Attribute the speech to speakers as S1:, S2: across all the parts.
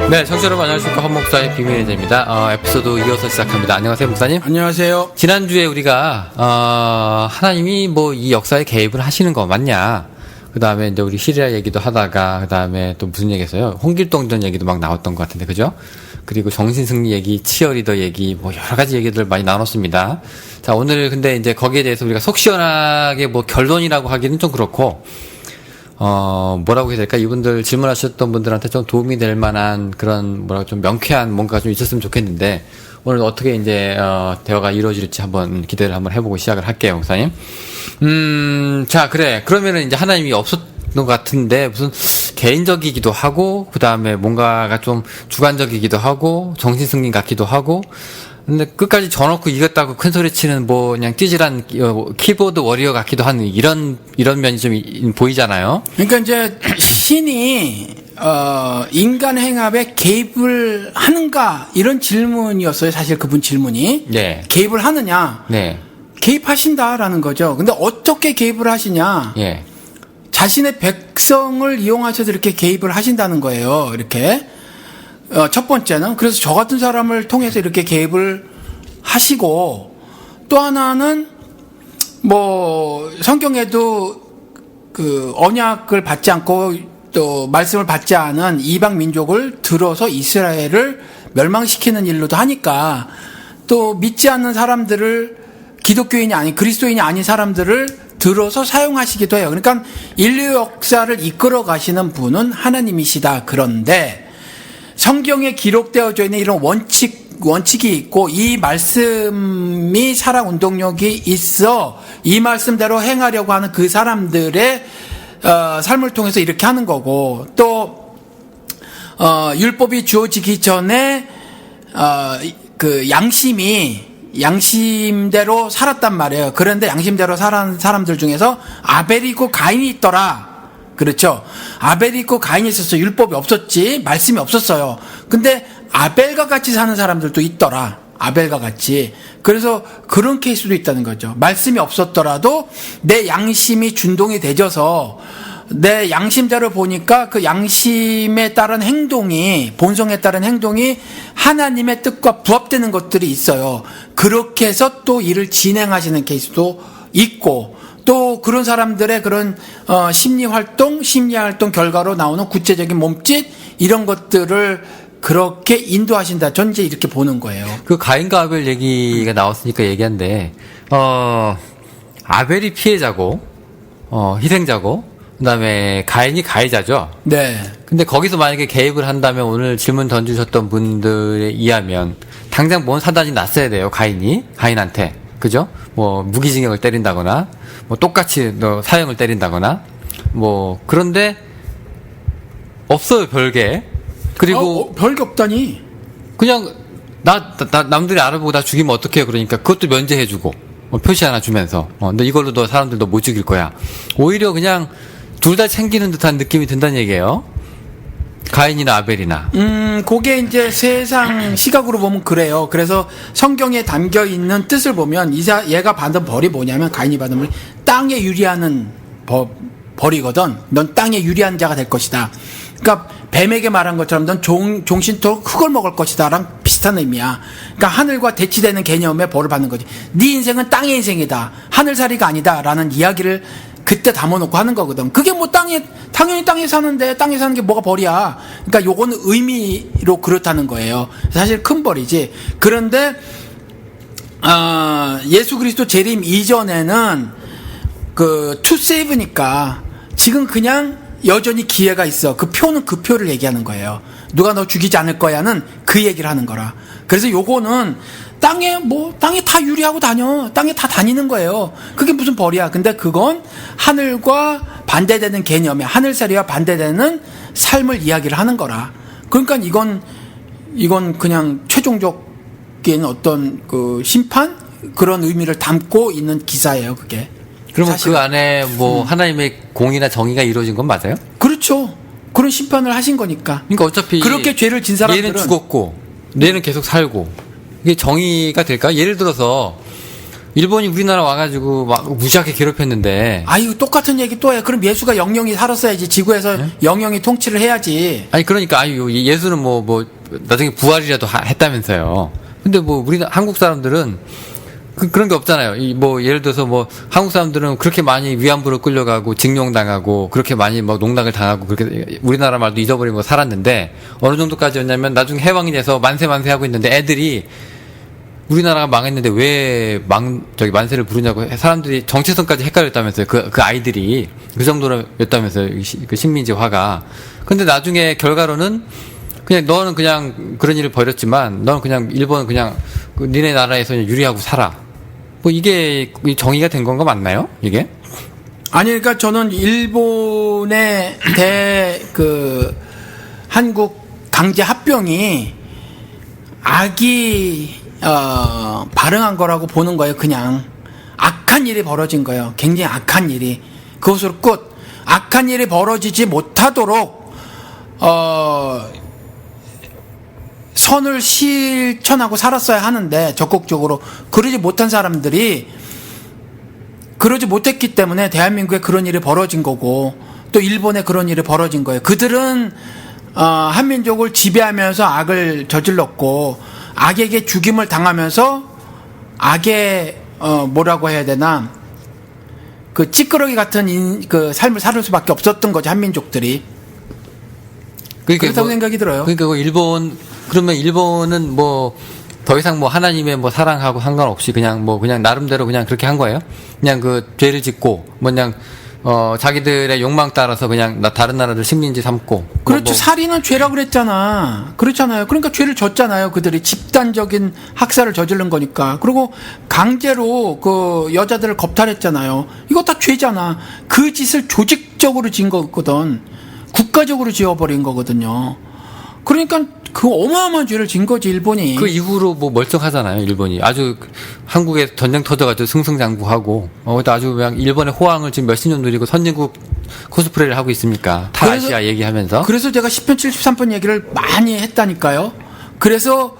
S1: 네, 청취자 여러분 안녕하십니까. 헌 목사의 비밀의 제입니다. 에피소드 이어서 시작합니다. 안녕하세요, 목사님.
S2: 안녕하세요.
S1: 지난주에 우리가 하나님이 뭐 이 역사에 개입을 하시는 거 맞냐, 그 다음에 이제 우리 시리아 얘기도 하다가, 그 다음에 또 무슨 얘기했어요? 홍길동전 얘기도 막 나왔던 것 같은데, 그죠? 그리고 정신승리 얘기, 치어리더 얘기, 뭐 여러 가지 얘기들 많이 나눴습니다. 자, 오늘 근데 이제 거기에 대해서 우리가 속 시원하게 뭐 결론이라고 하기는 좀 그렇고, 뭐라고 해야 될까? 이분들 질문하셨던 분들한테 좀 도움이 될 만한 그런, 좀 명쾌한 뭔가 좀 있었으면 좋겠는데, 오늘 어떻게 이제, 대화가 이루어질지 한번 기대를 한번 해보고 시작을 할게요, 목사님. 자, 그래. 그러면은 이제 하나님이 없었던 것 같은데, 무슨 개인적이기도 하고, 그 다음에 뭔가가 좀 주관적이기도 하고, 정신승리 같기도 하고, 근데 끝까지 져놓고 이겼다고 큰 소리 치는 뭐 그냥 찌질한 키보드 워리어 같기도 하는 이런 면이 좀 보이잖아요.
S2: 그러니까 이제 신이 인간 행합에 개입을 하는가 이런 질문이었어요. 사실 그분 질문이.
S1: 네.
S2: 개입을 하느냐?
S1: 네.
S2: 개입하신다라는 거죠. 근데 어떻게 개입을 하시냐?
S1: 예.
S2: 자신의 백성을 이용하셔서 이렇게 개입을 하신다는 거예요. 이렇게. 첫 번째는 그래서 저 같은 사람을 통해서 이렇게 개입을 하시고, 또 하나는 뭐 성경에도 그 언약을 받지 않고 또 말씀을 받지 않은 이방 민족을 들어서 이스라엘을 멸망시키는 일로도 하니까, 또 믿지 않는 사람들을 기독교인이 아닌 그리스도인이 아닌 사람들을 들어서 사용하시기도 해요. 그러니까 인류 역사를 이끌어 가시는 분은 하나님이시다. 그런데 성경에 기록되어져 있는 이런 원칙이 있고, 이 말씀이 사랑 운동력이 있어 이 말씀대로 행하려고 하는 그 사람들의 삶을 통해서 이렇게 하는 거고, 또 율법이 주어지기 전에 그 양심대로 살았단 말이에요. 그런데 양심대로 살은 사람들 중에서 아벨이 있고 가인이 있더라. 그렇죠. 아벨이 있고 가인이 있었어. 율법이 없었지. 말씀이 없었어요. 근데 아벨과 같이 사는 사람들도 있더라. 아벨과 같이. 그래서 그런 케이스도 있다는 거죠. 말씀이 없었더라도 내 양심이 준동이 되져서 내 양심대로 보니까 그 양심에 따른 행동이, 본성에 따른 행동이 하나님의 뜻과 부합되는 것들이 있어요. 그렇게 해서 또 일을 진행하시는 케이스도 있고, 또 그런 사람들의 그런 심리활동 결과로 나오는 구체적인 몸짓 이런 것들을 그렇게 인도하신다. 전 이제 이렇게 보는 거예요.
S1: 그 가인과 아벨 얘기가 나왔으니까 얘기한데, 아벨이 피해자고, 희생자고, 그 다음에 가인이 가해자죠.
S2: 네.
S1: 근데 거기서 만약에 개입을 한다면 오늘 질문 던지셨던 분들에 의하면 당장 뭔 사단이 났어야 돼요. 가인한테. 그죠? 뭐 무기징역을 때린다거나, 뭐 똑같이 사형을 때린다거나, 뭐 그런데 없어요, 별게. 그리고
S2: 별게 없다니.
S1: 그냥 남들이 알아보고 나 죽이면 어떡해요? 그러니까 그것도 면제해주고 표시 하나 주면서 근데 이걸로 너 사람들 너 못 죽일 거야. 오히려 그냥 둘 다 챙기는 듯한 느낌이 든다는 얘기예요. 가인이나 아벨이나.
S2: 그게 이제 세상 시각으로 보면 그래요. 그래서 성경에 담겨 있는 뜻을 보면 얘가 받은 벌이 뭐냐면, 가인이 받은 벌이 땅에 유리하는 벌이거든. 넌 땅에 유리한 자가 될 것이다. 그러니까 뱀에게 말한 것처럼 넌 종신토록 흙을 먹을 것이다랑 비슷한 의미야. 그러니까 하늘과 대치되는 개념의 벌을 받는 거지. 네 인생은 땅의 인생이다. 하늘살이가 아니다라는 이야기를 그때 담아놓고 하는 거거든. 그게 뭐 당연히 땅에 사는데 땅에 사는 게 뭐가 벌이야. 그러니까 요거는 의미로 그렇다는 거예요. 사실 큰 벌이지. 그런데 예수 그리스도 재림 이전에는 그 to save니까 지금 그냥 여전히 기회가 있어. 그 표는 그 표를 얘기하는 거예요. 누가 너 죽이지 않을 거야는 그 얘기를 하는 거라. 그래서 요거는 땅에 다 유리하고 다녀. 땅에 다 다니는 거예요. 그게 무슨 벌이야. 근데 그건 하늘과 반대되는 개념에, 하늘살이와 반대되는 삶을 이야기를 하는 거라. 그러니까 이건 그냥 최종적인 어떤 그 심판? 그런 의미를 담고 있는 기사예요, 그게.
S1: 그러면
S2: 사실은.
S1: 그 안에 뭐 하나님의 공의나 정의가 이루어진 건 맞아요?
S2: 그렇죠. 그런 심판을 하신 거니까.
S1: 그러니까 어차피
S2: 그렇게 죄를 진 사람들은
S1: 얘는 죽었고 얘는 계속 살고, 이게 정의가 될까? 예를 들어서 일본이 우리나라 와가지고 막 무시하게 괴롭혔는데.
S2: 아유, 똑같은 얘기 또 해. 그럼 예수가 영영이 살았어야지. 지구에서 영영이 통치를 해야지.
S1: 아니, 그러니까, 아유, 예수는 나중에 부활이라도 했다면서요. 근데 한국 사람들은 그런 게 없잖아요. 예를 들어서 한국 사람들은 그렇게 많이 위안부로 끌려가고, 징용당하고, 그렇게 많이 농락을 당하고, 그렇게 우리나라 말도 잊어버리고 살았는데, 어느 정도까지였냐면, 나중에 해방이 돼서 만세 하고 있는데, 애들이 우리나라가 망했는데 왜 만세를 부르냐고 사람들이 정체성까지 헷갈렸다면서요. 그 아이들이 그 정도였다면서요. 그 식민지화가. 근데 나중에 결과로는 그냥 너는 그냥 그런 일을 벌였지만 너는 그냥 일본은 그냥 니네 나라에서 유리하고 살아. 이게 정의가 된 건가 맞나요? 이게?
S2: 아니, 그러니까 저는 일본의 한국 강제 합병이 발응한 거라고 보는 거예요. 그냥 악한 일이 벌어진 거예요. 굉장히 악한 일이. 그것으로 끝. 악한 일이 벌어지지 못하도록 선을 실천하고 살았어야 하는데, 적극적으로 그러지 못한 사람들이 그러지 못했기 때문에 대한민국에 그런 일이 벌어진 거고, 또 일본에 그런 일이 벌어진 거예요. 그들은 한민족을 지배하면서 악을 저질렀고, 악에게 죽임을 당하면서 악의 뭐라고 해야 되나, 그 찌끄러기 같은 그 삶을 살 수밖에 없었던 거죠, 한민족들이. 그렇다고 생각이 들어요.
S1: 그러니까 그러면 일본은 더 이상 하나님의 사랑하고 상관없이 그냥 나름대로 그냥 그렇게 한 거예요? 그냥 그 죄를 짓고 그냥 자기들의 욕망 따라서 그냥 다른 나라들 식민지 삼고.
S2: 그렇죠. 살인은 죄라고 그랬잖아. 그렇잖아요. 그러니까 죄를 졌잖아요. 그들이 집단적인 학살을 저지른 거니까. 그리고 강제로 그 여자들을 겁탈했잖아요. 이거 다 죄잖아. 그 짓을 조직적으로 지은 거거든. 국가적으로 지어버린 거거든요. 그러니까 그 어마어마한 죄를 진 거지, 일본이.
S1: 그 이후로 멀쩡하잖아요, 일본이. 아주 한국에 전쟁 터져가지고 승승장구하고, 아주 그냥 일본의 호황을 지금 몇십 년 누리고 선진국 코스프레를 하고 있습니까? 탈아시아 얘기하면서.
S2: 그래서 제가 10편 73편 얘기를 많이 했다니까요. 그래서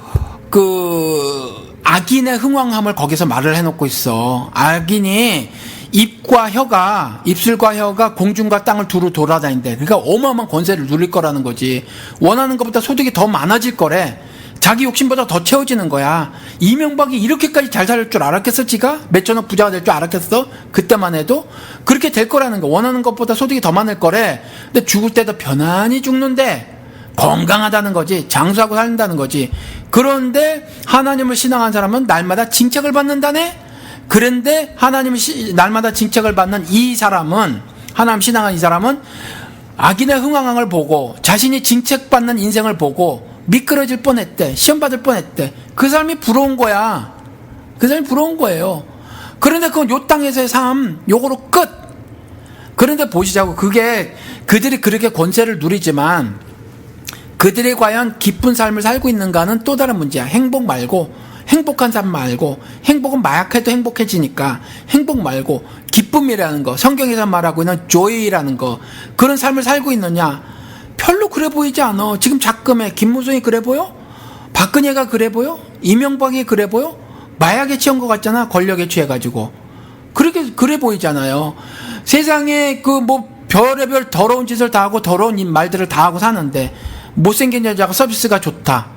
S2: 악인의 흥왕함을 거기서 말을 해놓고 있어. 악인이 입술과 혀가 공중과 땅을 두루 돌아다닌대. 그러니까 어마어마한 권세를 누릴 거라는 거지. 원하는 것보다 소득이 더 많아질 거래. 자기 욕심보다 더 채워지는 거야. 이명박이 이렇게까지 잘 살 줄 알았겠어, 지가? 몇천억 부자가 될 줄 알았겠어? 그때만 해도? 그렇게 될 거라는 거. 원하는 것보다 소득이 더 많을 거래. 근데 죽을 때도 편안히 죽는데 건강하다는 거지. 장수하고 살린다는 거지. 그런데 하나님을 신앙한 사람은 날마다 징책을 받는다네? 그런데 하나님을 날마다 징책을 받는 이 사람은, 하나님 신앙한 이 사람은 악인의 흥황을 보고 자신이 징책받는 인생을 보고 미끄러질 뻔했대. 시험 받을 뻔했대. 그 사람이 부러운 거야. 그 사람이 부러운 거예요. 그런데 그건 요 땅에서의 삶, 요거로 끝. 그런데 보시자고. 그들이 그렇게 권세를 누리지만 그들이 과연 기쁜 삶을 살고 있는가는 또 다른 문제야. 행복 말고, 행복한 삶 말고, 행복은 마약해도 행복해지니까, 행복 말고 기쁨이라는 거, 성경에서 말하고 있는 joy라는 거, 그런 삶을 살고 있느냐? 별로 그래 보이지 않아. 지금 작금에 김무성이 그래 보여? 박근혜가 그래 보여? 이명박이 그래 보여? 마약에 취한 것 같잖아. 권력에 취해가지고. 그래 보이잖아요. 세상에 별의별 더러운 짓을 다 하고 더러운 말들을 다 하고 사는데 못생긴 여자가 서비스가 좋다.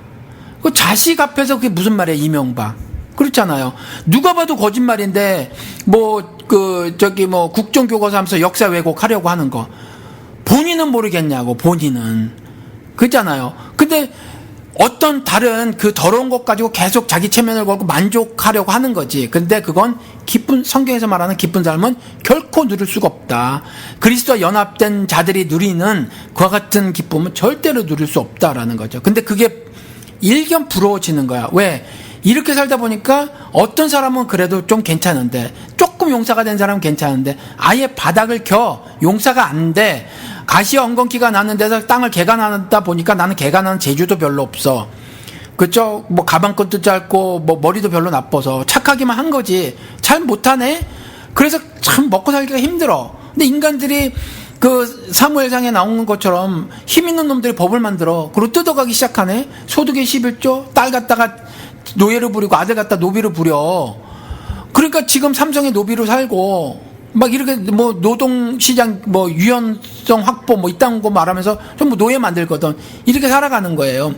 S2: 그 자식 앞에서 그게 무슨 말이야, 이명박. 그렇잖아요. 누가 봐도 거짓말인데, 국정교과서 하면서 역사 왜곡하려고 하는 거. 본인은 모르겠냐고, 본인은. 그렇잖아요. 근데 어떤 다른 그 더러운 것 가지고 계속 자기 체면을 걸고 만족하려고 하는 거지. 근데 그건 성경에서 말하는 기쁜 삶은 결코 누릴 수가 없다. 그리스도와 연합된 자들이 누리는 그와 같은 기쁨은 절대로 누릴 수 없다라는 거죠. 근데 그게 일견 부러워지는 거야. 왜? 이렇게 살다 보니까 어떤 사람은 그래도 좀 괜찮은데, 조금 용사가 된 사람은 괜찮은데, 아예 바닥을 용사가 안 돼. 가시 엉겅퀴가 나는 데서 땅을 개간하다 보니까 나는 개간하는 재주도 별로 없어. 그쵸? 가방끈도 짧고, 머리도 별로 나빠서 착하기만 한 거지. 잘 못하네? 그래서 참 먹고 살기가 힘들어. 근데 인간들이 사무엘상에 나오는 것처럼 힘 있는 놈들이 법을 만들어. 그리고 뜯어가기 시작하네. 소득의 11조, 딸 갖다가 노예를 부리고 아들 갖다 노비를 부려. 그러니까 지금 삼성의 노비로 살고 막 이렇게 뭐 노동시장 뭐 유연성 확보 뭐 이딴 거 말하면서 전부 노예 만들거든. 이렇게 살아가는 거예요.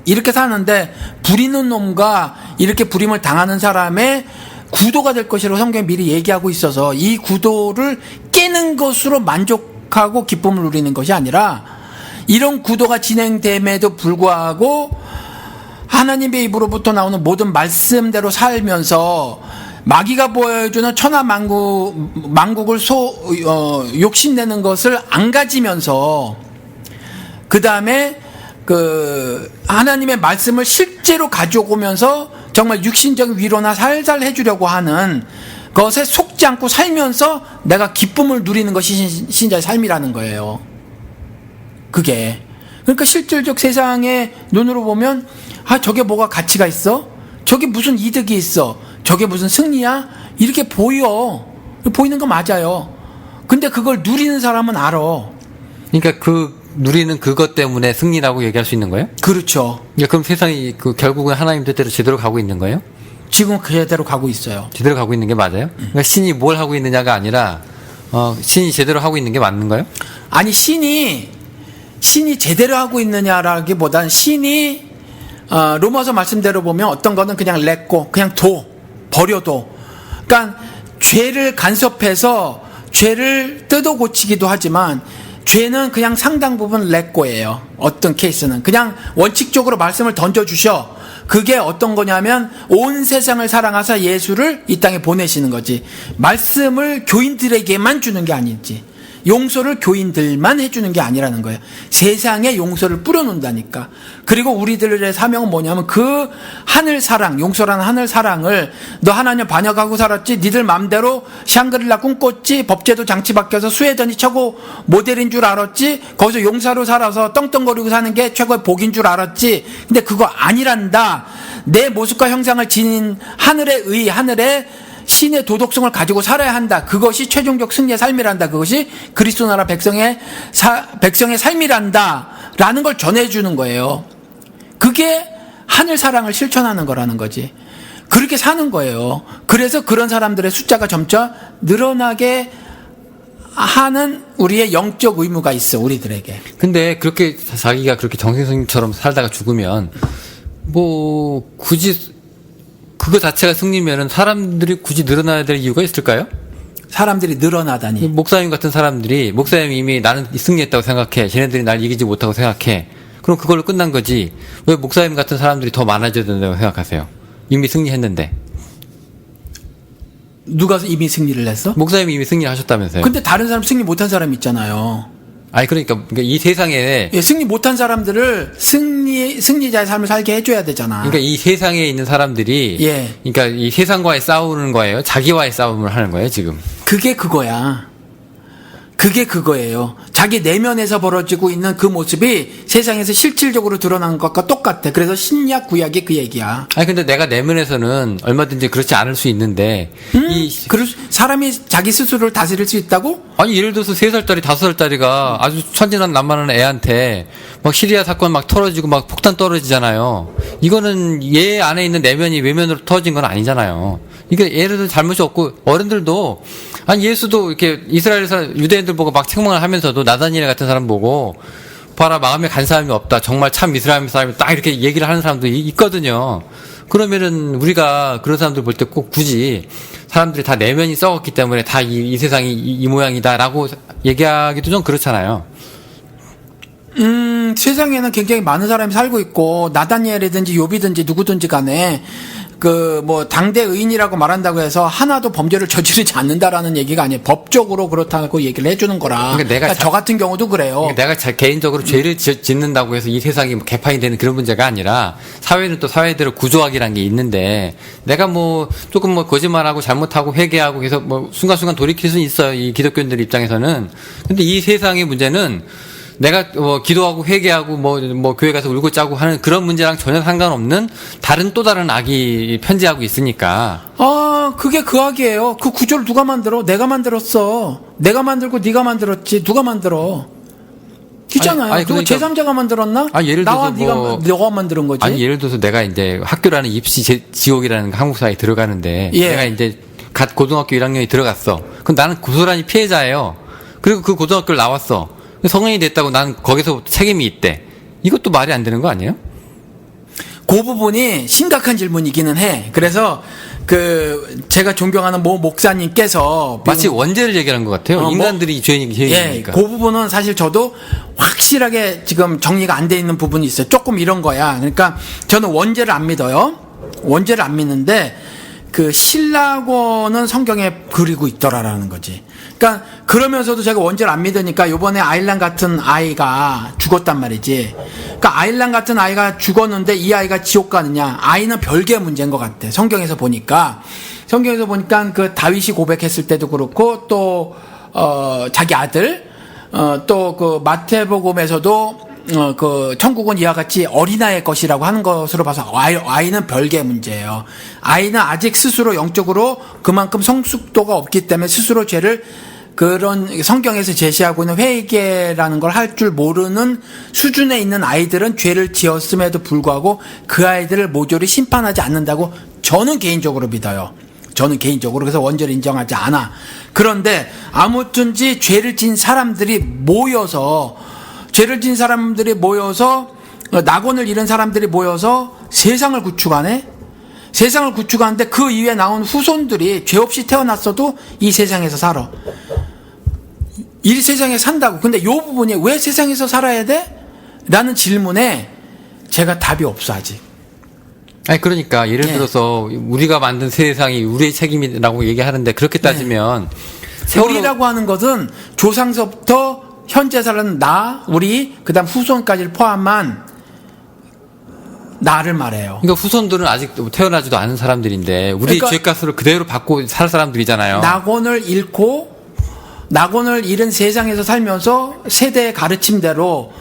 S2: 이렇게 사는데 부리는 놈과 이렇게 부림을 당하는 사람의 구도가 될 것이라고 성경이 미리 얘기하고 있어서 이 구도를 깨는 것으로 만족하고 기쁨을 누리는 것이 아니라 이런 구도가 진행됨에도 불구하고 하나님의 입으로부터 나오는 모든 말씀대로 살면서 마귀가 보여주는 천하만국을 욕심내는 것을 안 가지면서 그 다음에 하나님의 말씀을 실제로 가져오면서 정말 육신적인 위로나 살살 해주려고 하는 것에 속지 않고 살면서 내가 기쁨을 누리는 것이 신자의 삶이라는 거예요. 그게. 그러니까 실질적 세상의 눈으로 보면 저게 뭐가 가치가 있어? 저게 무슨 이득이 있어? 저게 무슨 승리야? 이렇게 보이는 거 맞아요. 근데 그걸 누리는 사람은 알아.
S1: 그러니까 누리는 그것 때문에 승리라고 얘기할 수 있는 거예요?
S2: 그렇죠.
S1: 그럼 세상이 결국은 하나님 뜻대로 제대로 가고 있는 거예요?
S2: 지금 그대로 가고 있어요.
S1: 제대로 가고 있는 게 맞아요? 그러니까 신이 뭘 하고 있느냐가 아니라 신이 제대로 하고 있는 게 맞는가요?
S2: 아니 신이 제대로 하고 있느냐라기보단 신이 로마서 말씀대로 보면 어떤 거는 그냥 렛고 그냥 버려도 그러니까 죄를 간섭해서 죄를 뜯어 고치기도 하지만 죄는 그냥 상당 부분 렛고예요. 어떤 케이스는 그냥 원칙적으로 말씀을 던져주셔. 그게 어떤 거냐면 온 세상을 사랑하사 예수를 이 땅에 보내시는 거지. 말씀을 교인들에게만 주는 게 아니지. 용서를 교인들만 해주는 게 아니라는 거예요. 세상에 용서를 뿌려놓는다니까. 그리고 우리들의 사명은 뭐냐면 그 하늘 사랑, 용서라는 하늘 사랑을 너 하나님 반역하고 살았지, 니들 맘대로 샹그릴라 꿈꿨지, 법제도 장치 바뀌어서 스웨덴이 최고 모델인 줄 알았지, 거기서 용사로 살아서 떵떵거리고 사는 게 최고의 복인 줄 알았지. 근데 그거 아니란다. 내 모습과 형상을 지닌 하늘의 의, 하늘의 신의 도덕성을 가지고 살아야 한다. 그것이 최종적 승리의 삶이란다. 그것이 그리스도 나라 백성의 삶이란다. 라는 걸 전해주는 거예요. 그게 하늘 사랑을 실천하는 거라는 거지. 그렇게 사는 거예요. 그래서 그런 사람들의 숫자가 점차 늘어나게 하는 우리의 영적 의무가 있어, 우리들에게.
S1: 근데 그렇게 자기가 그렇게 정생승처럼 살다가 죽으면 굳이 그거 자체가 승리면은 사람들이 굳이 늘어나야 될 이유가 있을까요?
S2: 사람들이 늘어나다니.
S1: 목사님 같은 사람들이, 목사님이 이미 나는 승리했다고 생각해. 쟤네들이 날 이기지 못하고 생각해. 그럼 그걸로 끝난 거지. 왜 목사님 같은 사람들이 더 많아져야 된다고 생각하세요? 이미 승리했는데.
S2: 누가 이미 승리를 했어?
S1: 목사님이 이미 승리하셨다면서요.
S2: 근데 다른 사람 승리 못한 사람 있잖아요.
S1: 아니, 그러니까 이 세상에.
S2: 승리 못한 사람들을 승리자의 삶을 살게 해줘야 되잖아.
S1: 그러니까 이 세상에 있는 사람들이. 그러니까 이 세상과의 싸우는 거예요? 자기와의 싸움을 하는 거예요, 지금?
S2: 그게 그거야. 그게 그거예요. 자기 내면에서 벌어지고 있는 그 모습이 세상에서 실질적으로 드러나는 것과 똑같아. 그래서 신약 구약이 그 얘기야.
S1: 아니 근데 내가 내면에서는 얼마든지 그렇지 않을 수 있는데
S2: 사람이 자기 스스로를 다스릴 수 있다고?
S1: 아니 예를 들어서 3살짜리 5살짜리가 아주 천진난만한 애한테 막 시리아 사건 막 터지고 막 폭탄 떨어지잖아요. 이거는 얘 안에 있는 내면이 외면으로 터진 건 아니잖아요. 이게 예를 들어 잘못이 없고 어른들도 아니 예수도 이렇게 이스라엘 사람 유대인들 보고 막 책망을 하면서도 나다니엘 같은 사람 보고 봐라 마음에 간 사람이 없다. 정말 참 이스라엘 사람이 딱 이렇게 얘기를 하는 사람도 있거든요. 그러면은 우리가 그런 사람들 볼 때 꼭 굳이 사람들이 다 내면이 썩었기 때문에 다 이 세상이 이 모양이다라고 얘기하기도 좀 그렇잖아요.
S2: 세상에는 굉장히 많은 사람이 살고 있고 나다니엘이든지 욥이든지 누구든지 간에 당대 의인이라고 말한다고 해서 하나도 범죄를 저지르지 않는다라는 얘기가 아니에요. 법적으로 그렇다고 얘기를 해주는 거라. 그러니까 저 같은 경우도 그래요.
S1: 내가 개인적으로 죄를 짓는다고 해서 이 세상이 개판이 되는 그런 문제가 아니라 사회는 또 사회대로 구조학이라는 게 있는데 내가 조금 거짓말하고 잘못하고 회개하고 해서 순간순간 돌이킬 수는 있어요. 이 기독교인들 입장에서는. 근데 이 세상의 문제는 내가 기도하고 회개하고 교회 가서 울고 짜고 하는 그런 문제랑 전혀 상관없는 또 다른 악이 편지하고 있으니까.
S2: 그게 그 악이에요. 그 구조를 누가 만들어? 내가 만들었어. 내가 만들고 네가 만들었지. 누가 만들어? 귀찮아요.
S1: 아니,
S2: 그거
S1: 그러니까-
S2: 제3자가 만들었나?
S1: 예를
S2: 나와
S1: 들어서
S2: 너가 만든 거지.
S1: 아니, 예를 들어서 내가 이제 학교라는 입시 지옥이라는 한국사에 들어가는데,
S2: 예.
S1: 내가 이제 갓 고등학교 1학년이 들어갔어. 그럼 나는 고스란히 피해자예요. 그리고 그 고등학교를 나왔어. 성인이 됐다고 난 거기서 책임이 있대. 이것도 말이 안 되는 거 아니에요?
S2: 그 부분이 심각한 질문이기는 해. 그래서 제가 존경하는 모 목사님께서
S1: 마치 원죄를 얘기하는 것 같아요. 인간들이 죄인이니까.
S2: 그 부분은 사실 저도 확실하게 지금 정리가 안 돼 있는 부분이 있어요. 조금 이런 거야. 그러니까 저는 원죄를 안 믿어요. 원죄를 안 믿는데 그 신라고는 성경에 그리고 있더라라는 거지. 그러니까 그러면서도 제가 원죄를 안 믿으니까 요번에 아일란 같은 아이가 죽었단 말이지. 그러니까 아일란 같은 아이가 죽었는데 이 아이가 지옥 가느냐? 아이는 별개의 문제인 것 같아. 성경에서 보니까 그 다윗이 고백했을 때도 그렇고 또 자기 아들 또 그 마태복음에서도 그 천국은 이와 같이 어린아이의 것이라고 하는 것으로 봐서 아이는 별개의 문제예요. 아이는 아직 스스로 영적으로 그만큼 성숙도가 없기 때문에 스스로 죄를 그런 성경에서 제시하고 있는 회개라는 걸 할 줄 모르는 수준에 있는 아이들은 죄를 지었음에도 불구하고 그 아이들을 모조리 심판하지 않는다고 저는 개인적으로 믿어요. 저는 개인적으로. 그래서 원죄를 인정하지 않아. 그런데 아무튼지 죄를 진 사람들이 모여서 낙원을 잃은 사람들이 모여서 세상을 구축하네. 세상을 구축하는데 그 이후에 나온 후손들이 죄 없이 태어났어도 이 세상에서 살아. 이 세상에 산다고. 근데 이 부분이 왜 세상에서 살아야 돼? 라는 질문에 제가 답이 없어 아직.
S1: 아니 그러니까 예를 들어서 우리가 만든 세상이 우리의 책임이라고 얘기하는데 그렇게 따지면
S2: 우리라고 하는 것은 조상서부터 현재 사는 우리 그다음 후손까지를 포함한 나를 말해요.
S1: 그러니까 후손들은 아직 태어나지도 않은 사람들인데 우리
S2: 그러니까
S1: 죄값을 그대로 받고 살 사람들이잖아요.
S2: 낙원을 잃은 세상에서 살면서 세대의 가르침대로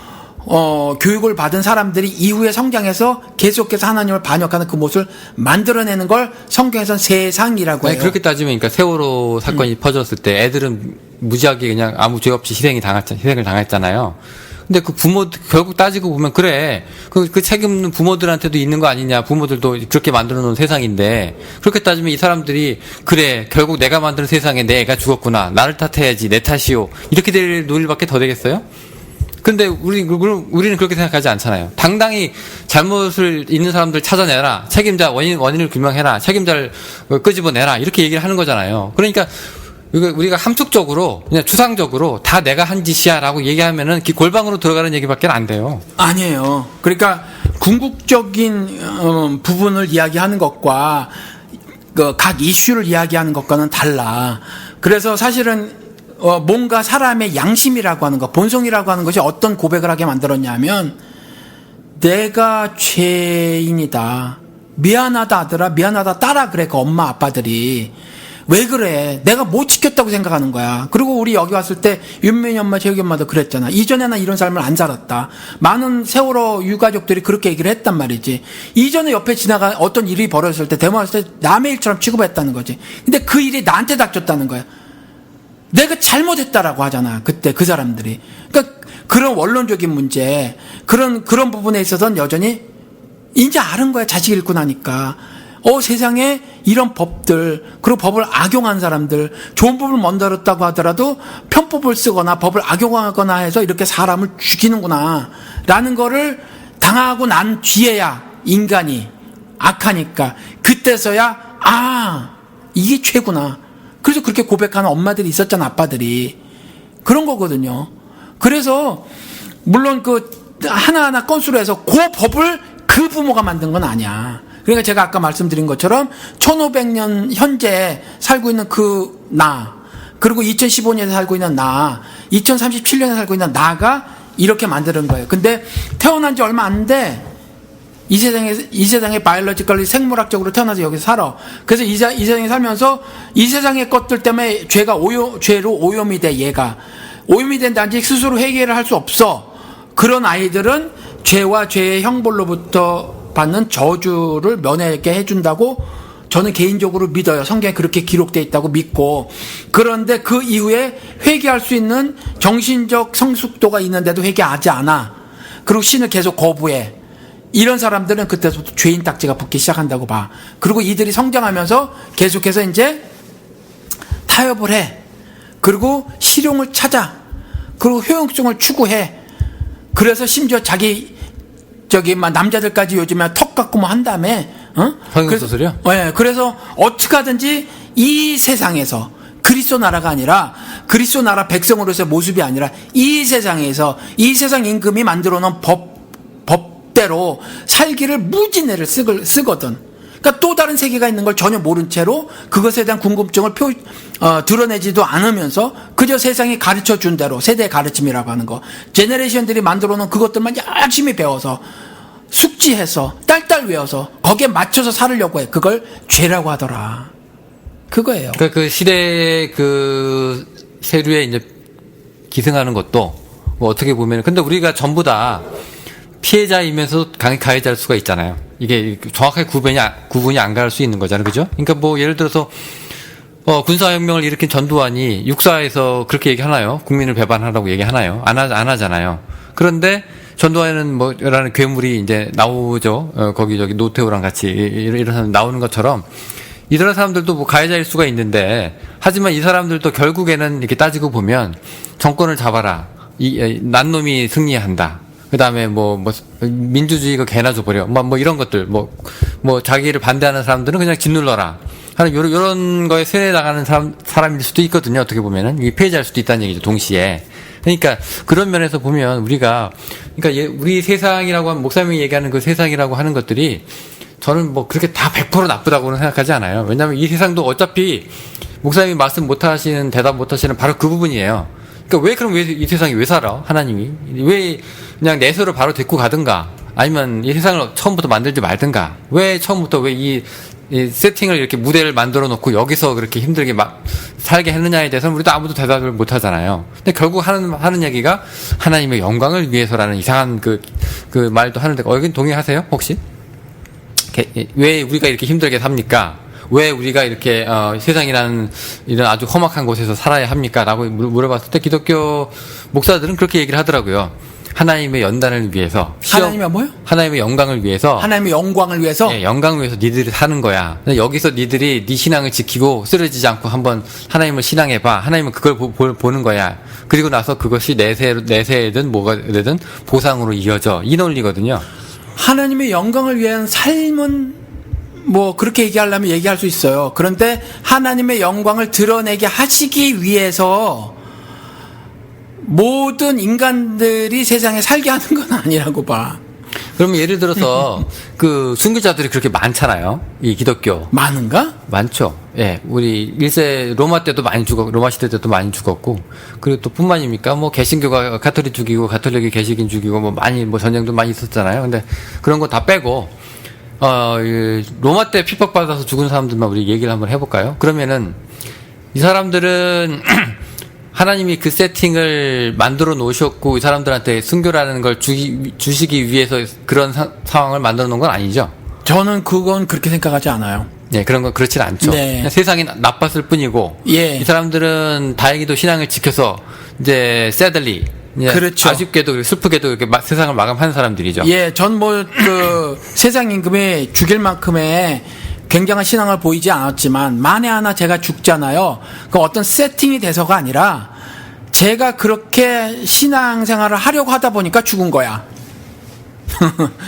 S2: 교육을 받은 사람들이 이후에 성장해서 계속해서 하나님을 반역하는 그 모습을 만들어내는 걸 성경에서는 세상이라고 해요.
S1: 그렇게 따지면 그러니까 세월호 사건이 퍼졌을 때 애들은 무지하게 그냥 아무 죄 없이 희생을 당했잖아요. 근데 그 결국 따지고 보면 그래. 그 책임은 부모들한테도 있는 거 아니냐. 부모들도 그렇게 만들어 놓은 세상인데 그렇게 따지면 이 사람들이 그래. 결국 내가 만든 세상에 내 애가 죽었구나. 나를 탓해야지. 내 탓이요. 이렇게 될 논리밖에 더 되겠어요? 근데 우리는 그렇게 생각하지 않잖아요. 당당히 잘못을 있는 사람들 찾아내라. 책임자 원인을 규명해라. 책임자를 끄집어내라. 이렇게 얘기를 하는 거잖아요. 그러니까 우리가 함축적으로 그냥 추상적으로 다 내가 한 짓이야라고 얘기하면은 골방으로 들어가는 얘기밖에 안 돼요.
S2: 아니에요. 그러니까 궁극적인 부분을 이야기하는 것과 각 이슈를 이야기하는 것과는 달라. 그래서 사실은 뭔가 사람의 양심이라고 하는 것, 본성이라고 하는 것이 어떤 고백을 하게 만들었냐면 내가 죄인이다. 미안하다 아들아, 미안하다 딸아. 그래 그 엄마 아빠들이. 왜 그래? 내가 못 지켰다고 생각하는 거야. 그리고 우리 여기 왔을 때 윤민이 엄마, 재욱이 엄마도 그랬잖아. 이전에 나 이런 삶을 안 살았다. 많은 세월호 유가족들이 그렇게 얘기를 했단 말이지. 이전에 옆에 지나가 어떤 일이 벌어졌을 때 대모했을 때 남의 일처럼 취급했다는 거지. 근데 그 일이 나한테 닥쳤다는 거야. 내가 잘못했다라고 하잖아. 그때 그 사람들이. 그러니까 그런 원론적인 문제, 그런 부분에 있어서는 여전히 이제 아는 거야. 자식 잃고 나니까. 세상에 이런 법들, 그리고 법을 악용한 사람들, 좋은 법을 만들었다고 하더라도 편법을 쓰거나 법을 악용하거나 해서 이렇게 사람을 죽이는구나. 라는 거를 당하고 난 뒤에야 인간이 악하니까 그때서야 이게 죄구나. 그래서 그렇게 고백하는 엄마들이 있었잖아. 아빠들이. 그런 거거든요. 그래서 물론 하나하나 건수로 해서 그 법을 그 부모가 만든 건 아니야. 그러니까 제가 아까 말씀드린 것처럼 1500년 현재 살고 있는 그리고 2015년에 살고 있는 2037년에 살고 있는 나가 이렇게 만드는 거예요. 근데 태어난 지 얼마 안 돼. 이 세상에 바이올로지컬리 생물학적으로 태어나서 여기서 살아. 그래서 이 세상에 살면서 이 세상의 것들 때문에 죄로 오염이 돼. 얘가 오염이 된다든지 스스로 해결을 할 수 없어. 그런 아이들은 죄와 죄의 형벌로부터 받는 저주를 면하게 해준다고 저는 개인적으로 믿어요. 성경에 그렇게 기록되어 있다고 믿고. 그런데 그 이후에 회개할 수 있는 정신적 성숙도가 있는데도 회개하지 않아. 그리고 신을 계속 거부해. 이런 사람들은 그때부터 죄인 딱지가 붙기 시작한다고 봐. 그리고 이들이 성장하면서 계속해서 이제 타협을 해. 그리고 실용을 찾아. 그리고 효용성을 추구해. 그래서 심지어 막 남자들까지 요즘에 턱 깎고 뭐 한 다음에,
S1: 성형수술이요?
S2: 네, 그래서 어떻게 하든지 이 세상에서 그리스도 나라가 아니라 그리스도 나라 백성으로서의 모습이 아니라 이 세상에서 이 세상 임금이 만들어 놓은 법대로 살기를 무진애를 쓰거든. 그러니까 또 다른 세계가 있는 걸 전혀 모른 채로 그것에 대한 궁금증을 드러내지도 않으면서 그저 세상이 가르쳐 준 대로 세대의 가르침이라고 하는 거. 제너레이션들이 만들어 놓은 그것들만 열심히 배워서 숙지해서 딸딸 외워서 거기에 맞춰서 살으려고 해. 그걸 죄라고 하더라. 그거예요.
S1: 그러니까 그 시대의 그 세류에 이제 기승하는 것도 뭐 어떻게 보면 근데 우리가 전부 다 피해자이면서 가해자일 수가 있잖아요. 이게 정확하게 구분이 안 갈 수 있는 거잖아요. 그죠? 그러니까 뭐 예를 들어서 군사혁명을 일으킨 전두환이 육사에서 그렇게 얘기하나요? 국민을 배반하라고 얘기하나요? 안 하잖아요. 그런데 전두환은 뭐 라는 괴물이 이제 나오죠. 거기저기 노태우랑 같이 이런 사람 나오는 것처럼 이런 사람들도 뭐 가해자일 수가 있는데 하지만 이 사람들도 결국에는 이렇게 따지고 보면 정권을 잡아라. 난 놈이 승리한다. 그 다음에 민주주의가 개나 줘버려. 뭐 이런 것들. 자기를 반대하는 사람들은 그냥 짓눌러라. 하는 요런 거에 세뇌당하는 사람일 수도 있거든요. 어떻게 보면은. 이게 피해자일 수도 있다는 얘기죠. 동시에. 그러니까 그런 면에서 보면 그러니까 우리 세상이라고 하면 목사님이 얘기하는 그 세상이라고 하는 것들이 저는 뭐 그렇게 다 100% 나쁘다고는 생각하지 않아요. 왜냐하면 이 세상도 어차피 목사님이 말씀 못하시는 대답 못하시는 바로 그 부분이에요. 그러니까 왜 이 세상이 왜 살아? 하나님이 왜 그냥 내서를 바로 데리고 가든가 아니면 이 세상을 처음부터 만들지 말든가 왜 처음부터 왜 이 세팅을 이렇게 무대를 만들어 놓고 여기서 그렇게 힘들게 막 살게 했느냐에 대해서는 우리도 아무도 대답을 못 하잖아요. 근데 결국 하는 얘기가 하나님의 영광을 위해서라는 이상한 그 말도 하는데 여긴 동의하세요? 혹시? 왜 우리가 이렇게 힘들게 삽니까? 왜 우리가 이렇게 세상이라는 이런 아주 험악한 곳에서 살아야 합니까? 라고 물어봤을 때 기독교 목사들은 그렇게 얘기를 하더라고요. 하나님의 연단을 위해서
S2: 하나님의 뭐요?
S1: 하나님의 영광을 위해서
S2: 하나님의 영광을 위해서?
S1: 네, 영광을 위해서 니들이 사는 거야. 여기서 니들이 네 신앙을 지키고 쓰러지지 않고 한번 하나님을 신앙해봐. 하나님은 그걸 보는 거야. 그리고 나서 그것이 내세든 뭐가 되든 보상으로 이어져. 이 논리거든요.
S2: 하나님의 영광을 위한 삶은 뭐 그렇게 얘기하려면 얘기할 수 있어요. 그런데 하나님의 영광을 드러내게 하시기 위해서 모든 인간들이 세상에 살게 하는 건 아니라고 봐.
S1: 그러면 예를 들어서 그 순교자들이 그렇게 많잖아요. 이 기독교.
S2: 많은가?
S1: 많죠. 예. 우리 1세 로마 시대 때도 많이 죽었고. 그리고 또 뿐만입니까? 뭐 개신교가 가톨릭 죽이고 가톨릭이 개식인 죽이고 뭐 전쟁도 많이 있었잖아요. 근데 그런 거 다 빼고 로마 때 핍박받아서 죽은 사람들만 우리 얘기를 한번 해볼까요? 그러면은 이 사람들은 하나님이 그 세팅을 만들어 놓으셨고 이 사람들한테 순교라는 걸 주시기 위해서 그런 상황을 만들어 놓은 건 아니죠?
S2: 저는 그건 그렇게 생각하지 않아요.
S1: 네, 그런 건 그렇진 않죠.
S2: 네.
S1: 세상이 나빴을 뿐이고
S2: 예.
S1: 이 사람들은 다행히도 신앙을 지켜서 이제 새들리
S2: 그렇죠.
S1: 아쉽게도 슬프게도 이렇게 세상을 마감한 사람들이죠.
S2: 예, 전 세상 임금이 죽일 만큼의 굉장한 신앙을 보이지 않았지만 만에 하나 제가 죽잖아요. 그 어떤 세팅이 돼서가 아니라 제가 그렇게 신앙생활을 하려고 하다 보니까 죽은 거야.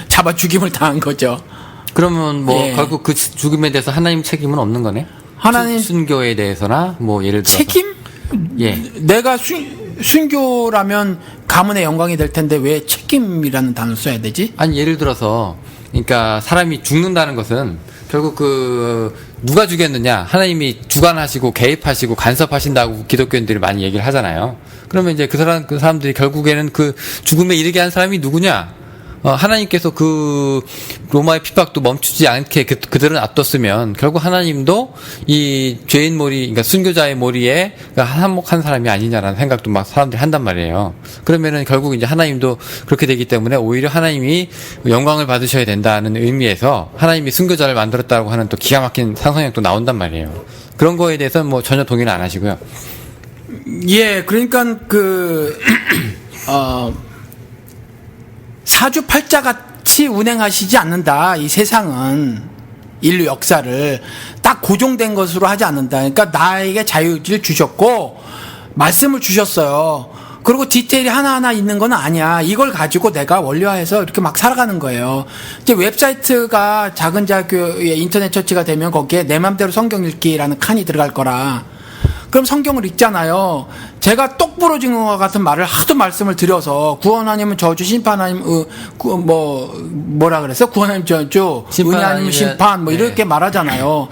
S2: 잡아 죽임을 당한 거죠.
S1: 그러면
S2: 예.
S1: 결국 그 죽음에 대해서 하나님 책임은 없는 거네?
S2: 하나님
S1: 순교에 대해서나 예를 들어서
S2: 책임?
S1: 예.
S2: 내가 순교라면 가문의 영광이 될 텐데 왜 책임이라는 단어를 써야 되지?
S1: 아니 예를 들어서 그러니까 사람이 죽는다는 것은 결국 누가 죽였느냐 하나님이 주관하시고 개입하시고 간섭하신다고 기독교인들이 많이 얘기를 하잖아요. 그러면 이제 그 사람들이 결국에는 그 죽음에 이르게 한 사람이 누구냐? 하나님께서 그 로마의 핍박도 멈추지 않게 그들은 놔뒀으면 결국 하나님도 이 죄인 머리, 그러니까 순교자의 머리에 한몫한 사람이 아니냐라는 생각도 막 사람들이 한단 말이에요. 그러면은 결국 이제 하나님도 그렇게 되기 때문에 오히려 하나님이 영광을 받으셔야 된다는 의미에서 하나님이 순교자를 만들었다고 하는 또 기가 막힌 상상력도 나온단 말이에요. 그런 거에 대해서는 뭐 전혀 동의는 안 하시고요.
S2: 예, 그러니까 사주팔자같이 운행하시지 않는다. 이 세상은 인류 역사를 딱 고정된 것으로 하지 않는다. 그러니까 나에게 자유를 주셨고 말씀을 주셨어요. 그리고 디테일이 하나하나 있는 건 아니야. 이걸 가지고 내가 원리화해서 이렇게 막 살아가는 거예요. 이제 웹사이트가 작은 자교의 인터넷 처치가 되면 거기에 내 맘대로 성경 읽기라는 칸이 들어갈 거라. 그럼 성경을 읽잖아요. 제가 똑 부러진 것 같은 말을 하도 말씀을 드려서 구원 아니면 저주, 심판 아니면 뭐라 그랬어? 구원 아니면 저주, 은혜 아니면 심판 뭐 이렇게 말하잖아요.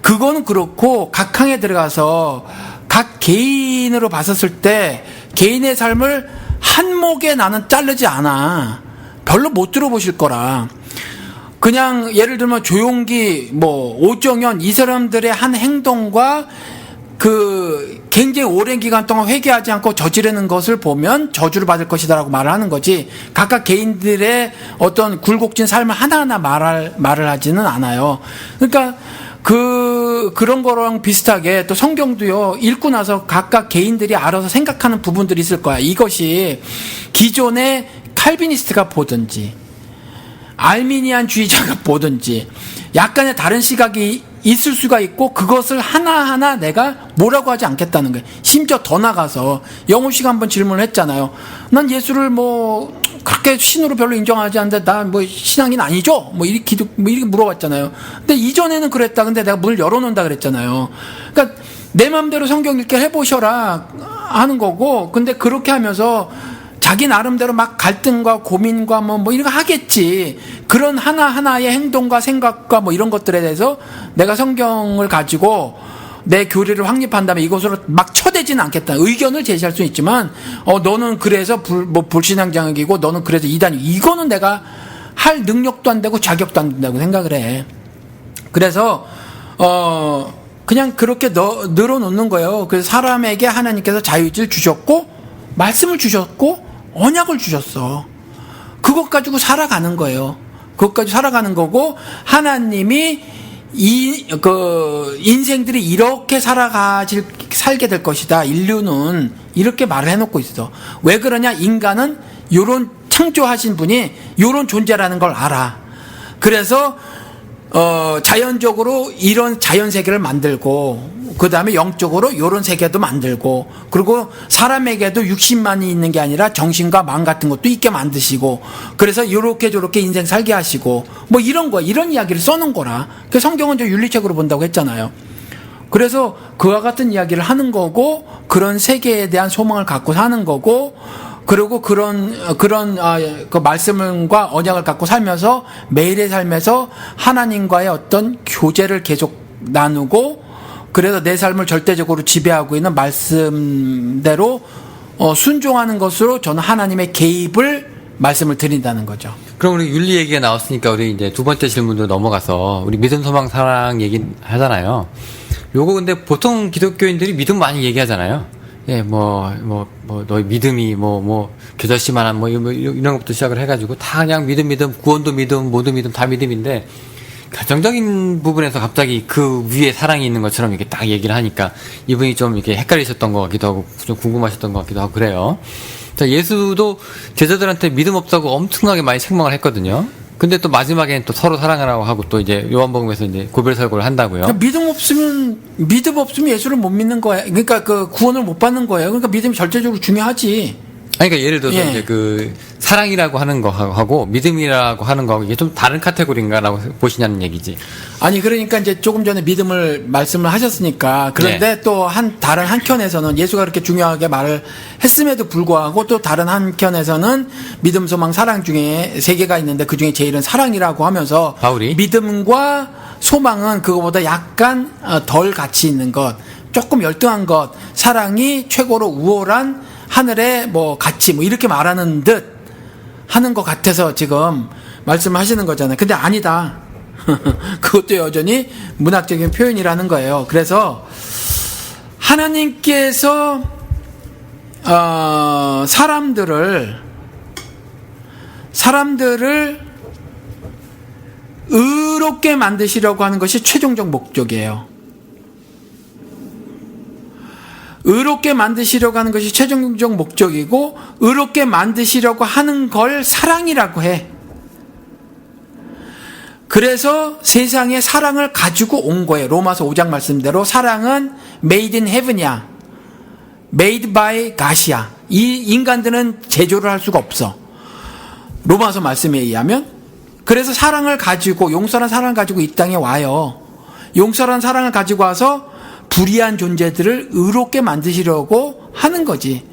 S2: 그거는 그렇고 각 항에 들어가서 각 개인으로 봤었을 때 개인의 삶을 한목에 나는 자르지 않아. 별로 못 들어보실 거라. 그냥 예를 들면 조용기, 오정현 이 사람들의 한 행동과 굉장히 오랜 기간 동안 회개하지 않고 저지르는 것을 보면 저주를 받을 것이다라고 말을 하는 거지, 각각 개인들의 어떤 굴곡진 삶을 하나하나 말을 하지는 않아요. 그러니까 그런 거랑 비슷하게 또 성경도요, 읽고 나서 각각 개인들이 알아서 생각하는 부분들이 있을 거야. 이것이 기존의 칼비니스트가 보든지, 알미니안 주의자가 보든지, 약간의 다른 시각이 있을 수가 있고, 그것을 하나하나 내가 뭐라고 하지 않겠다는 거예요. 심지어 더 나가서 영우 씨가 한번 질문을 했잖아요. 난 예수를 그렇게 신으로 별로 인정하지 않는데 나 신앙인 아니죠? 이렇게 물어봤잖아요. 근데 이전에는 그랬다. 근데 내가 문을 열어놓는다 그랬잖아요. 그러니까 내 마음대로 성경 읽게 해보셔라 하는 거고, 근데 그렇게 하면서 자기 나름대로 막 갈등과 고민과 이런 거 하겠지. 그런 하나하나의 행동과 생각과 이런 것들에 대해서 내가 성경을 가지고 내 교리를 확립한다면 이것으로 막 쳐대지는 않겠다. 의견을 제시할 수 있지만, 너는 그래서 불신앙장애이고 너는 그래서 이단이, 이거는 내가 할 능력도 안 되고 자격도 안 된다고 생각을 해. 그래서, 그냥 그렇게 늘어놓는 거예요. 그래서 사람에게 하나님께서 자유의지를 주셨고, 말씀을 주셨고, 언약을 주셨어. 그것 가지고 살아가는 거예요. 그것 가지고 살아가는 거고, 하나님이 인생들이 이렇게 살게 될 것이다. 인류는 이렇게 말을 해놓고 있어. 왜 그러냐? 인간은 요런 창조하신 분이 요런 존재라는 걸 알아. 그래서 자연적으로 이런 자연 세계를 만들고, 그 다음에 영적으로 요런 세계도 만들고, 그리고 사람에게도 육신만이 있는 게 아니라 정신과 마음 같은 것도 있게 만드시고, 그래서 요렇게 저렇게 인생 살게 하시고, 이런 거, 이런 이야기를 써놓은 거라. 그 성경은 저 윤리책으로 본다고 했잖아요. 그래서 그와 같은 이야기를 하는 거고, 그런 세계에 대한 소망을 갖고 사는 거고, 그리고 그런 말씀과 언약을 갖고 살면서 매일의 삶에서 하나님과의 어떤 교제를 계속 나누고, 그래서 내 삶을 절대적으로 지배하고 있는 말씀대로 순종하는 것으로 저는 하나님의 개입을 말씀을 드린다는 거죠.
S1: 그럼 우리 윤리 얘기가 나왔으니까 우리 이제 두 번째 질문으로 넘어가서 우리 믿음, 소망, 사랑 얘기 하잖아요. 요거 근데 보통 기독교인들이 믿음 많이 얘기하잖아요. 예, 너희 믿음이 겨자씨만한 이런 것부터 시작을 해가지고 다 그냥 믿음, 구원도 믿음, 모두 믿음, 다 믿음인데, 결정적인 부분에서 갑자기 그 위에 사랑이 있는 것처럼 이렇게 딱 얘기를 하니까 이분이 좀 이렇게 헷갈리셨던 것 같기도 하고 좀 궁금하셨던 것 같기도 하고 그래요. 자, 예수도 제자들한테 믿음 없다고 엄청나게 많이 책망을 했거든요. 근데 또 마지막에는 또 서로 사랑하라고 하고 또 이제 요한복음에서 이제 고별설교를 한다고요.
S2: 그러니까 믿음 없으면 예수를 못 믿는 거야. 그러니까 구원을 못 받는 거예요. 그러니까 믿음이 절대적으로 중요하지.
S1: 그러니까 예를 들어서 이제 사랑이라고 하는 거하고 믿음이라고 하는 거하고 이게 좀 다른 카테고리인가라고 보시냐는 얘기지.
S2: 아니, 그러니까 이제 조금 전에 믿음을 말씀을 하셨으니까. 그런데 또 다른 한켠에서는 예수가 그렇게 중요하게 말을 했음에도 불구하고 또 다른 한켠에서는 믿음, 소망, 사랑 중에 세 개가 있는데 그 중에 제일은 사랑이라고 하면서
S1: 바울이
S2: 믿음과 소망은 그거보다 약간 덜 가치 있는 것, 조금 열등한 것, 사랑이 최고로 우월한 하늘의 가치 이렇게 말하는 듯, 하는 것 같아서 지금 말씀하시는 거잖아요. 근데 아니다. 그것도 여전히 문학적인 표현이라는 거예요. 그래서 하나님께서 사람들을 의롭게 만드시려고 하는 것이 최종적 목적이에요. 의롭게 만드시려고 하는 것이 최종적 목적이고, 의롭게 만드시려고 하는 걸 사랑이라고 해. 그래서 세상에 사랑을 가지고 온 거예요. 로마서 5장 말씀대로 사랑은 made in heaven이야. made by God이야. 이 인간들은 제조를 할 수가 없어. 로마서 말씀에 의하면. 그래서 사랑을 가지고, 용서란 사랑을 가지고 이 땅에 와요. 용서란 사랑을 가지고 와서 불의한 존재들을 의롭게 만드시려고 하는 거지.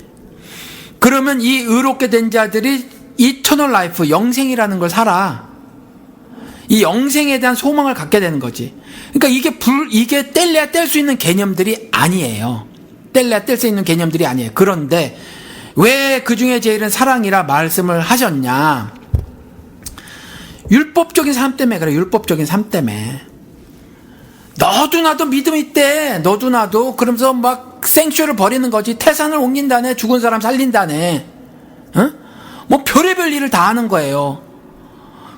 S2: 그러면 이 의롭게 된 자들이 eternal life, 영생이라는 걸 살아. 이 영생에 대한 소망을 갖게 되는 거지. 그러니까 이게 뗄래야 뗄 수 있는 개념들이 아니에요. 뗄래야 뗄 수 있는 개념들이 아니에요. 그런데 왜 그 중에 제일은 사랑이라 말씀을 하셨냐? 율법적인 삶 때문에 그래. 율법적인 삶 때문에. 너도 나도 믿음이 있대. 너도 나도. 그러면서 막 생쇼를 벌이는 거지. 태산을 옮긴다네. 죽은 사람 살린다네. 어? 뭐 별의별 일을 다 하는 거예요.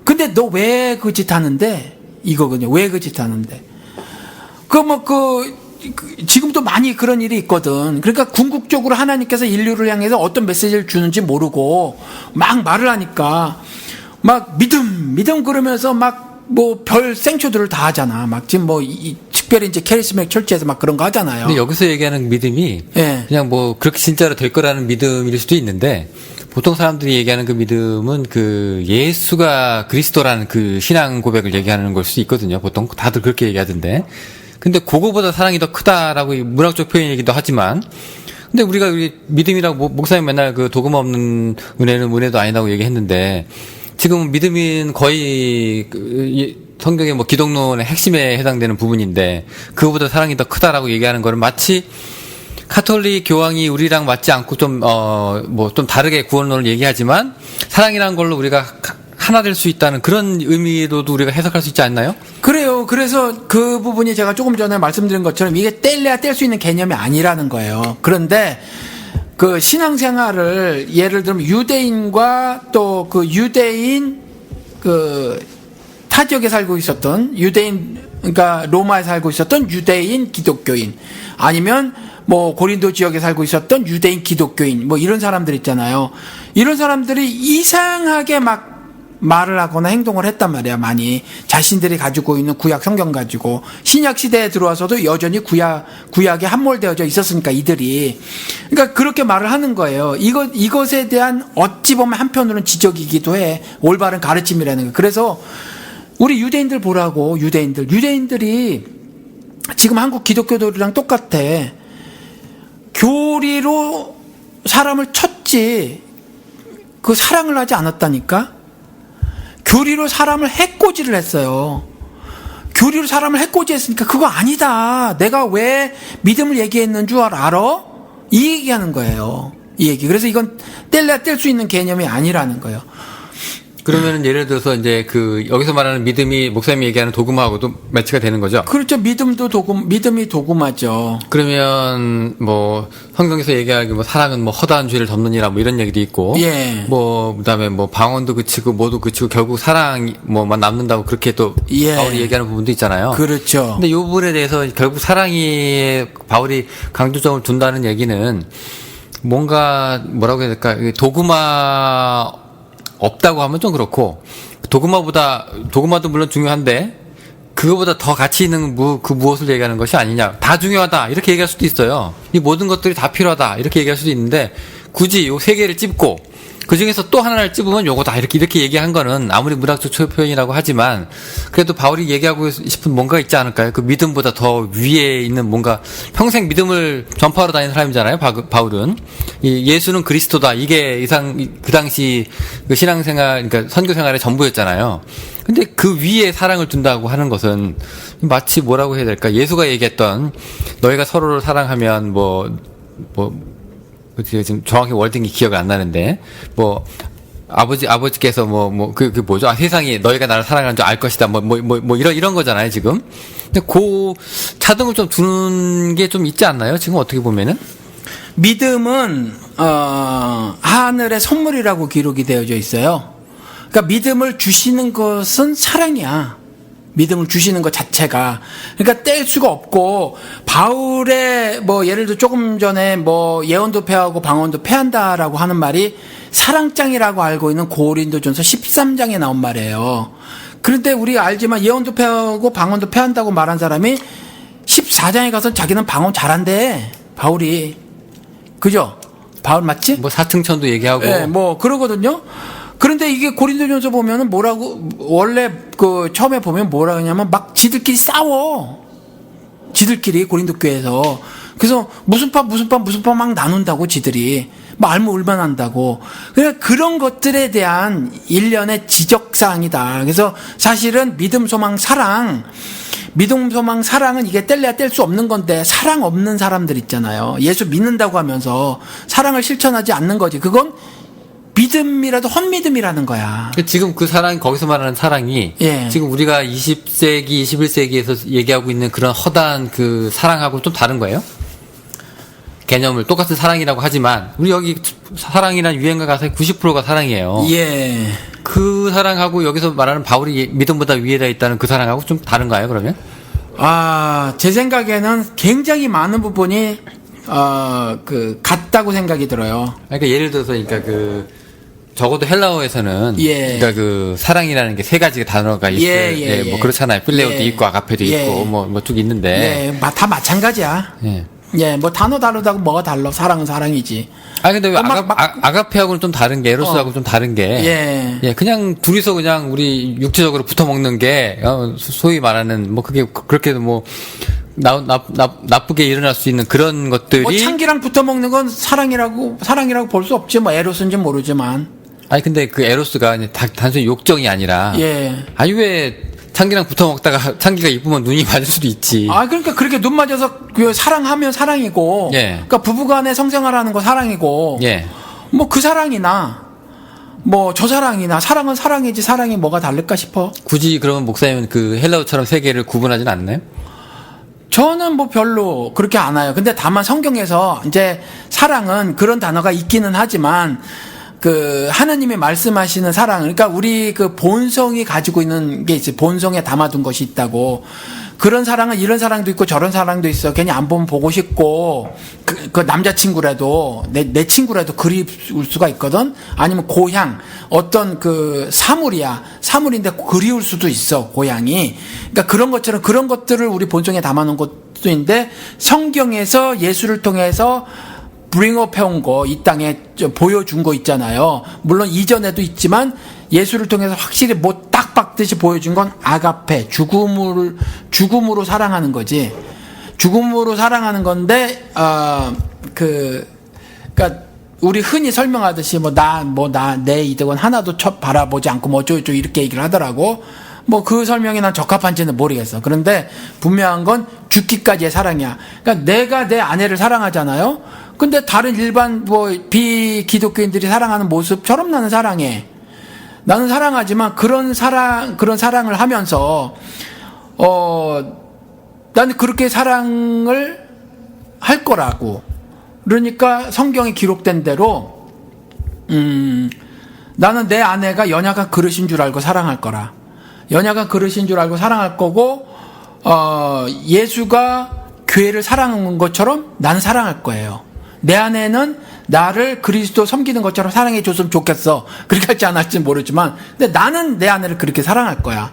S2: 근데 너 왜 그 짓 하는데? 이거군요. 왜 그 짓 하는데? 지금도 많이 그런 일이 있거든. 그러니까 궁극적으로 하나님께서 인류를 향해서 어떤 메시지를 주는지 모르고 막 말을 하니까 막 믿음 그러면서 막 뭐 별 생초들을 다 하잖아. 막 지금 뭐 특별히 이제 캐리스맥 철치에서 막 그런 거 하잖아요.
S1: 근데 여기서 얘기하는 믿음이
S2: 예.
S1: 그냥 뭐 그렇게 진짜로 될 거라는 믿음일 수도 있는데, 보통 사람들이 얘기하는 그 믿음은 그 예수가 그리스도라는 그 신앙 고백을 얘기하는 걸 수 있거든요. 보통 다들 그렇게 얘기하던데. 근데 그거보다 사랑이 더 크다라고 문학적 표현이기도 하지만, 근데 우리가 믿음이라고 목사님 맨날 그 도금 없는 은혜는 은혜도 아니라고 얘기했는데, 지금 믿음은 거의 성경의 뭐 기독론의 핵심에 해당되는 부분인데, 그거보다 사랑이 더 크다라고 얘기하는 거는 마치 카톨릭 교황이 우리랑 맞지 않고 좀 다르게 구원론을 얘기하지만 사랑이라는 걸로 우리가 하나 될 수 있다는 그런 의미로도 우리가 해석할 수 있지 않나요?
S2: 그래요. 그래서 그 부분이 제가 조금 전에 말씀드린 것처럼 이게 뗄래야 뗄 수 있는 개념이 아니라는 거예요. 그런데 그 신앙생활을 예를 들면 유대인과 또 그 유대인 그 타 지역에 살고 있었던 유대인, 그러니까 로마에 살고 있었던 유대인 기독교인, 아니면 뭐 고린도 지역에 살고 있었던 유대인 기독교인, 뭐 이런 사람들 있잖아요. 이런 사람들이 이상하게 막 말을 하거나 행동을 했단 말이야. 많이 자신들이 가지고 있는 구약 성경 가지고. 신약 시대에 들어와서도 여전히 구약에 함몰되어져 있었으니까 이들이, 그러니까 그렇게 말을 하는 거예요. 이것에 대한 어찌 보면 한편으로는 지적이기도 해. 올바른 가르침이라는 거. 그래서 우리 유대인들 보라고. 유대인들이 지금 한국 기독교들이랑 똑같아. 교리로 사람을 쳤지 그 사랑을 하지 않았다니까. 교리로 사람을 해코지를 했어요. 교리로 사람을 해코지했으니까 그거 아니다. 내가 왜 믿음을 얘기했는 줄 알아? 이 얘기하는 거예요. 이 얘기. 그래서 이건 뗄래야 뗄 수 있는 개념이 아니라는 거예요.
S1: 그러면은 예를 들어서 이제 그 여기서 말하는 믿음이 목사님이 얘기하는 도구마하고도 매치가 되는 거죠?
S2: 그렇죠. 믿음이 도구마죠.
S1: 그러면 뭐 성경에서 얘기하기 뭐 사랑은 뭐 허다한 죄를 덮느니라 뭐 이런 얘기도 있고,
S2: 예.
S1: 뭐 그다음에 뭐 방언도 그치고 뭐도 그치고 결국 사랑 뭐만 남는다고 그렇게 또
S2: 예.
S1: 바울이 얘기하는 부분도 있잖아요.
S2: 그렇죠.
S1: 근데 이 부분에 대해서 결국 사랑이 바울이 강조점을 둔다는 얘기는 뭔가 뭐라고 해야 될까, 도구마 없다고 하면 좀 그렇고, 도구마도 물론 중요한데 그거보다 더 가치 있는 그 무엇을 얘기하는 것이 아니냐, 다 중요하다 이렇게 얘기할 수도 있어요. 이 모든 것들이 다 필요하다 이렇게 얘기할 수도 있는데, 굳이 요 세 개를 찝고 그 중에서 또 하나를 찝으면 요거다 이렇게 얘기한 거는 아무리 문학적 표현이라고 하지만 그래도 바울이 얘기하고 싶은 뭔가 있지 않을까요? 그 믿음보다 더 위에 있는 뭔가, 평생 믿음을 전파하러 다니는 사람이잖아요. 바울은 이 예수는 그리스도다, 이게 그 당시 그 신앙생활, 그러니까 선교생활의 전부였잖아요. 근데 그 위에 사랑을 둔다고 하는 것은 마치 뭐라고 해야 될까, 예수가 얘기했던 너희가 서로를 사랑하면 지금 정확히 월딩이 기억이 안 나는데, 아버지께서 그 뭐죠? 세상이 너희가 나를 사랑하는 줄 알 것이다. 이런 거잖아요, 지금. 근데 차등을 좀 두는 게 좀 있지 않나요? 지금 어떻게 보면은?
S2: 믿음은, 하늘의 선물이라고 기록이 되어져 있어요. 그러니까 믿음을 주시는 것은 사랑이야. 믿음을 주시는 것 자체가. 그러니까 뗄 수가 없고, 바울의 예를 들어 조금 전에 예언도 패하고 방언도 패한다라고 하는 말이 사랑장이라고 알고 있는 고린도전서 13장에 나온 말이에요. 그런데 우리가 알지만 예언도 패하고 방언도 패한다고 말한 사람이 14장에 가서 자기는 방언 잘한대. 바울이. 그죠? 바울 맞지?
S1: 4층천도 얘기하고.
S2: 네, 그러거든요. 그런데 이게 고린도전서 보면은 원래 처음에 보면 뭐라 하냐면 막 지들끼리 싸워. 지들끼리 고린도 교회에서. 그래서 무슨 파 막 나눈다고 지들이. 알면 울만한다고. 그런 것들에 대한 일련의 지적사항이다. 그래서 사실은 믿음, 소망, 사랑은 이게 뗄래야 뗄 수 없는 건데, 사랑 없는 사람들 있잖아요. 예수 믿는다고 하면서 사랑을 실천하지 않는 거지. 그건 믿음이라도 헛믿음이라는 거야.
S1: 지금 그 사랑, 거기서 말하는 사랑이,
S2: 예.
S1: 지금 우리가 20세기, 21세기에서 얘기하고 있는 그런 허다한 그 사랑하고 좀 다른 거예요? 개념을 똑같은 사랑이라고 하지만, 우리 여기 사랑이란 유행가 가사의 90%가 사랑이에요.
S2: 예.
S1: 그 사랑하고 여기서 말하는 바울이 믿음보다 위에다 있다는 그 사랑하고 좀 다른가요, 그러면?
S2: 제 생각에는 굉장히 많은 부분이, 같다고 생각이 들어요.
S1: 그러니까 예를 들어서, 적어도 헬라어에서는
S2: 예.
S1: 그러니까 사랑이라는 게 세 가지 단어가 있어요.
S2: 예.
S1: 그렇잖아요. 필레오도
S2: 예.
S1: 있고 아가페도
S2: 예.
S1: 있고 쭉 있는데.
S2: 예, 다 마찬가지야.
S1: 예.
S2: 예, 단어 다르다고 뭐가 달라. 사랑은 사랑이지.
S1: 근데 왜 아가페하고는 좀 다른 게, 에로스하고는 좀 다른 게.
S2: 예.
S1: 그냥 둘이서 그냥 우리 육체적으로 붙어 먹는 게, 소위 말하는, 그게 그렇게 나쁘게 일어날 수 있는 그런 것들이.
S2: 창기랑 붙어 먹는 건 사랑이라고 볼 수 없지. 에로스인지 모르지만.
S1: 근데 그 에로스가 단순히 욕정이 아니라.
S2: 예.
S1: 왜 창기랑 붙어 먹다가 창기가 이쁘면 눈이 맞을 수도 있지.
S2: 그러니까 그렇게 눈 맞아서 사랑하면 사랑이고.
S1: 예.
S2: 그러니까 부부간에 성생활하는 거 사랑이고.
S1: 예.
S2: 그 사랑이나 저 사랑이나 사랑은 사랑이지 사랑이 뭐가 다를까 싶어.
S1: 굳이 그러면 목사님은 그 헬라어처럼 세 개를 구분하진 않나요?
S2: 저는 별로 그렇게 안 해요. 근데 다만 성경에서 이제 사랑은 그런 단어가 있기는 하지만 하나님이 말씀하시는 사랑, 그러니까 우리 본성이 가지고 있는 게 있어요. 본성에 담아둔 것이 있다고. 그런 사랑은 이런 사랑도 있고 저런 사랑도 있어. 괜히 안 보면 보고 싶고, 그 남자친구라도, 내 친구라도 그리울 수가 있거든? 아니면 고향, 어떤 사물이야. 사물인데 그리울 수도 있어, 고향이. 그러니까 그런 것처럼 그런 것들을 우리 본성에 담아놓은 것도 있는데, 성경에서 예수를 통해서 브링업 해온 거, 이 땅에 보여준 거 있잖아요. 물론 이전에도 있지만 예수를 통해서 확실히 딱 박듯이 보여준 건 아가페, 죽음으로 사랑하는 거지. 죽음으로 사랑하는 건데, 그러니까 우리 흔히 설명하듯이 내 이득은 하나도 바라보지 않고 어쩌고저쩌고 이렇게 얘기를 하더라고. 그 설명이 난 적합한지는 모르겠어. 그런데 분명한 건 죽기까지의 사랑이야. 그러니까 내가 내 아내를 사랑하잖아요. 근데 다른 일반 비기독교인들이 사랑하는 모습처럼 나는 사랑해. 나는 사랑하지만 그런 사랑을 하면서 나는 그렇게 사랑을 할 거라고. 그러니까 성경에 기록된 대로 나는 내 아내가 연약한 그릇인 줄 알고 사랑할 거라. 연약한 그릇인 줄 알고 사랑할 거고 예수가 교회를 사랑한 것처럼 나는 사랑할 거예요. 내 아내는 나를 그리스도 섬기는 것처럼 사랑해 줬으면 좋겠어. 그렇게 할지 안 할지 모르지만 근데 나는 내 아내를 그렇게 사랑할 거야.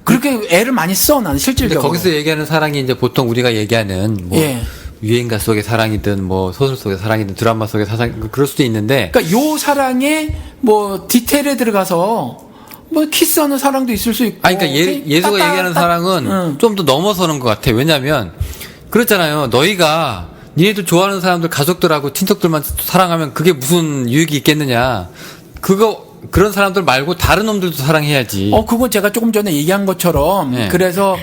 S2: 그렇게 애를 많이 써. 나는 실질적으로.
S1: 근데 거기서 얘기하는 사랑이 이제 보통 우리가 얘기하는
S2: 예.
S1: 유행가 속의 사랑이든 소설 속의 사랑이든 드라마 속의 사랑 그럴 수도 있는데
S2: 그러니까 요 사랑에 디테일에 들어가서 키스하는 사랑도 있을 수 있고.
S1: 그러니까 예수가 얘기하는 사랑은 좀 더 넘어서는 것 같아. 왜냐면 그렇잖아요. 너희가 니네들 좋아하는 사람들, 가족들하고 친척들만 사랑하면 그게 무슨 유익이 있겠느냐. 그런 사람들 말고 다른 놈들도 사랑해야지. 그건
S2: 제가 조금 전에 얘기한 것처럼, 네. 그래서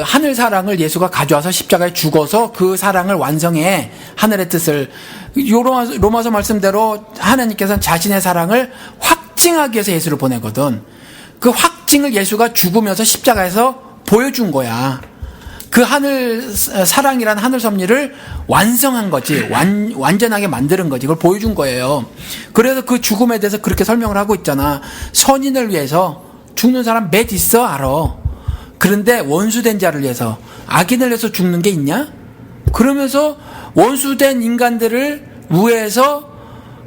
S2: 하늘 사랑을 예수가 가져와서 십자가에 죽어서 그 사랑을 완성해. 하늘의 뜻을. 로마서 말씀대로 하나님께서는 자신의 사랑을 확증하기 위해서 예수를 보내거든. 그 확증을 예수가 죽으면서 십자가에서 보여준 거야. 그 사랑이라는 하늘 섭리를 완성한 거지. 완전하게 만드는 거지. 그걸 보여준 거예요. 그래서 그 죽음에 대해서 그렇게 설명을 하고 있잖아. 선인을 위해서 죽는 사람 몇 있어? 알아. 그런데 원수된 자를 위해서, 악인을 위해서 죽는 게 있냐? 그러면서 원수된 인간들을 위해서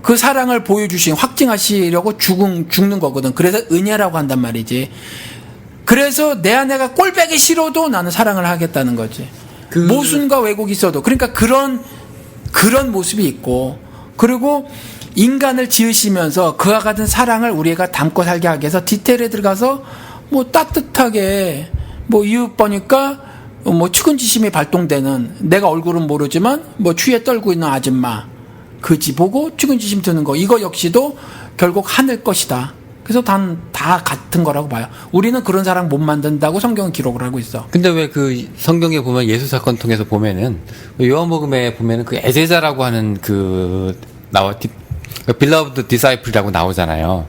S2: 그 사랑을 보여주신, 확증하시려고 죽는 거거든. 그래서 은혜라고 한단 말이지. 그래서 내 아내가 꼴배기 싫어도 나는 사랑을 하겠다는 거지. 모순과 왜곡이 있어도. 그러니까 그런 모습이 있고, 그리고 인간을 지으시면서 그와 같은 사랑을 우리가 담고 살게 하기 위해서 디테일에 들어가서 뭐 따뜻하게 뭐 이웃 보니까 뭐 측은지심이 발동되는, 내가 얼굴은 모르지만 뭐 추위에 떨고 있는 아줌마 그 집 보고 측은지심 드는 거, 이거 역시도 결국 하늘 것이다. 그래서 다 같은 거라고 봐요. 우리는 그런 사랑 못 만든다고 성경은 기록을 하고 있어.
S1: 근데 왜 그 성경에 보면 예수 사건 통해서 보면은 요한복음에 보면은 그 애제자라고 하는 빌러브드 디사이플이라고 나오잖아요.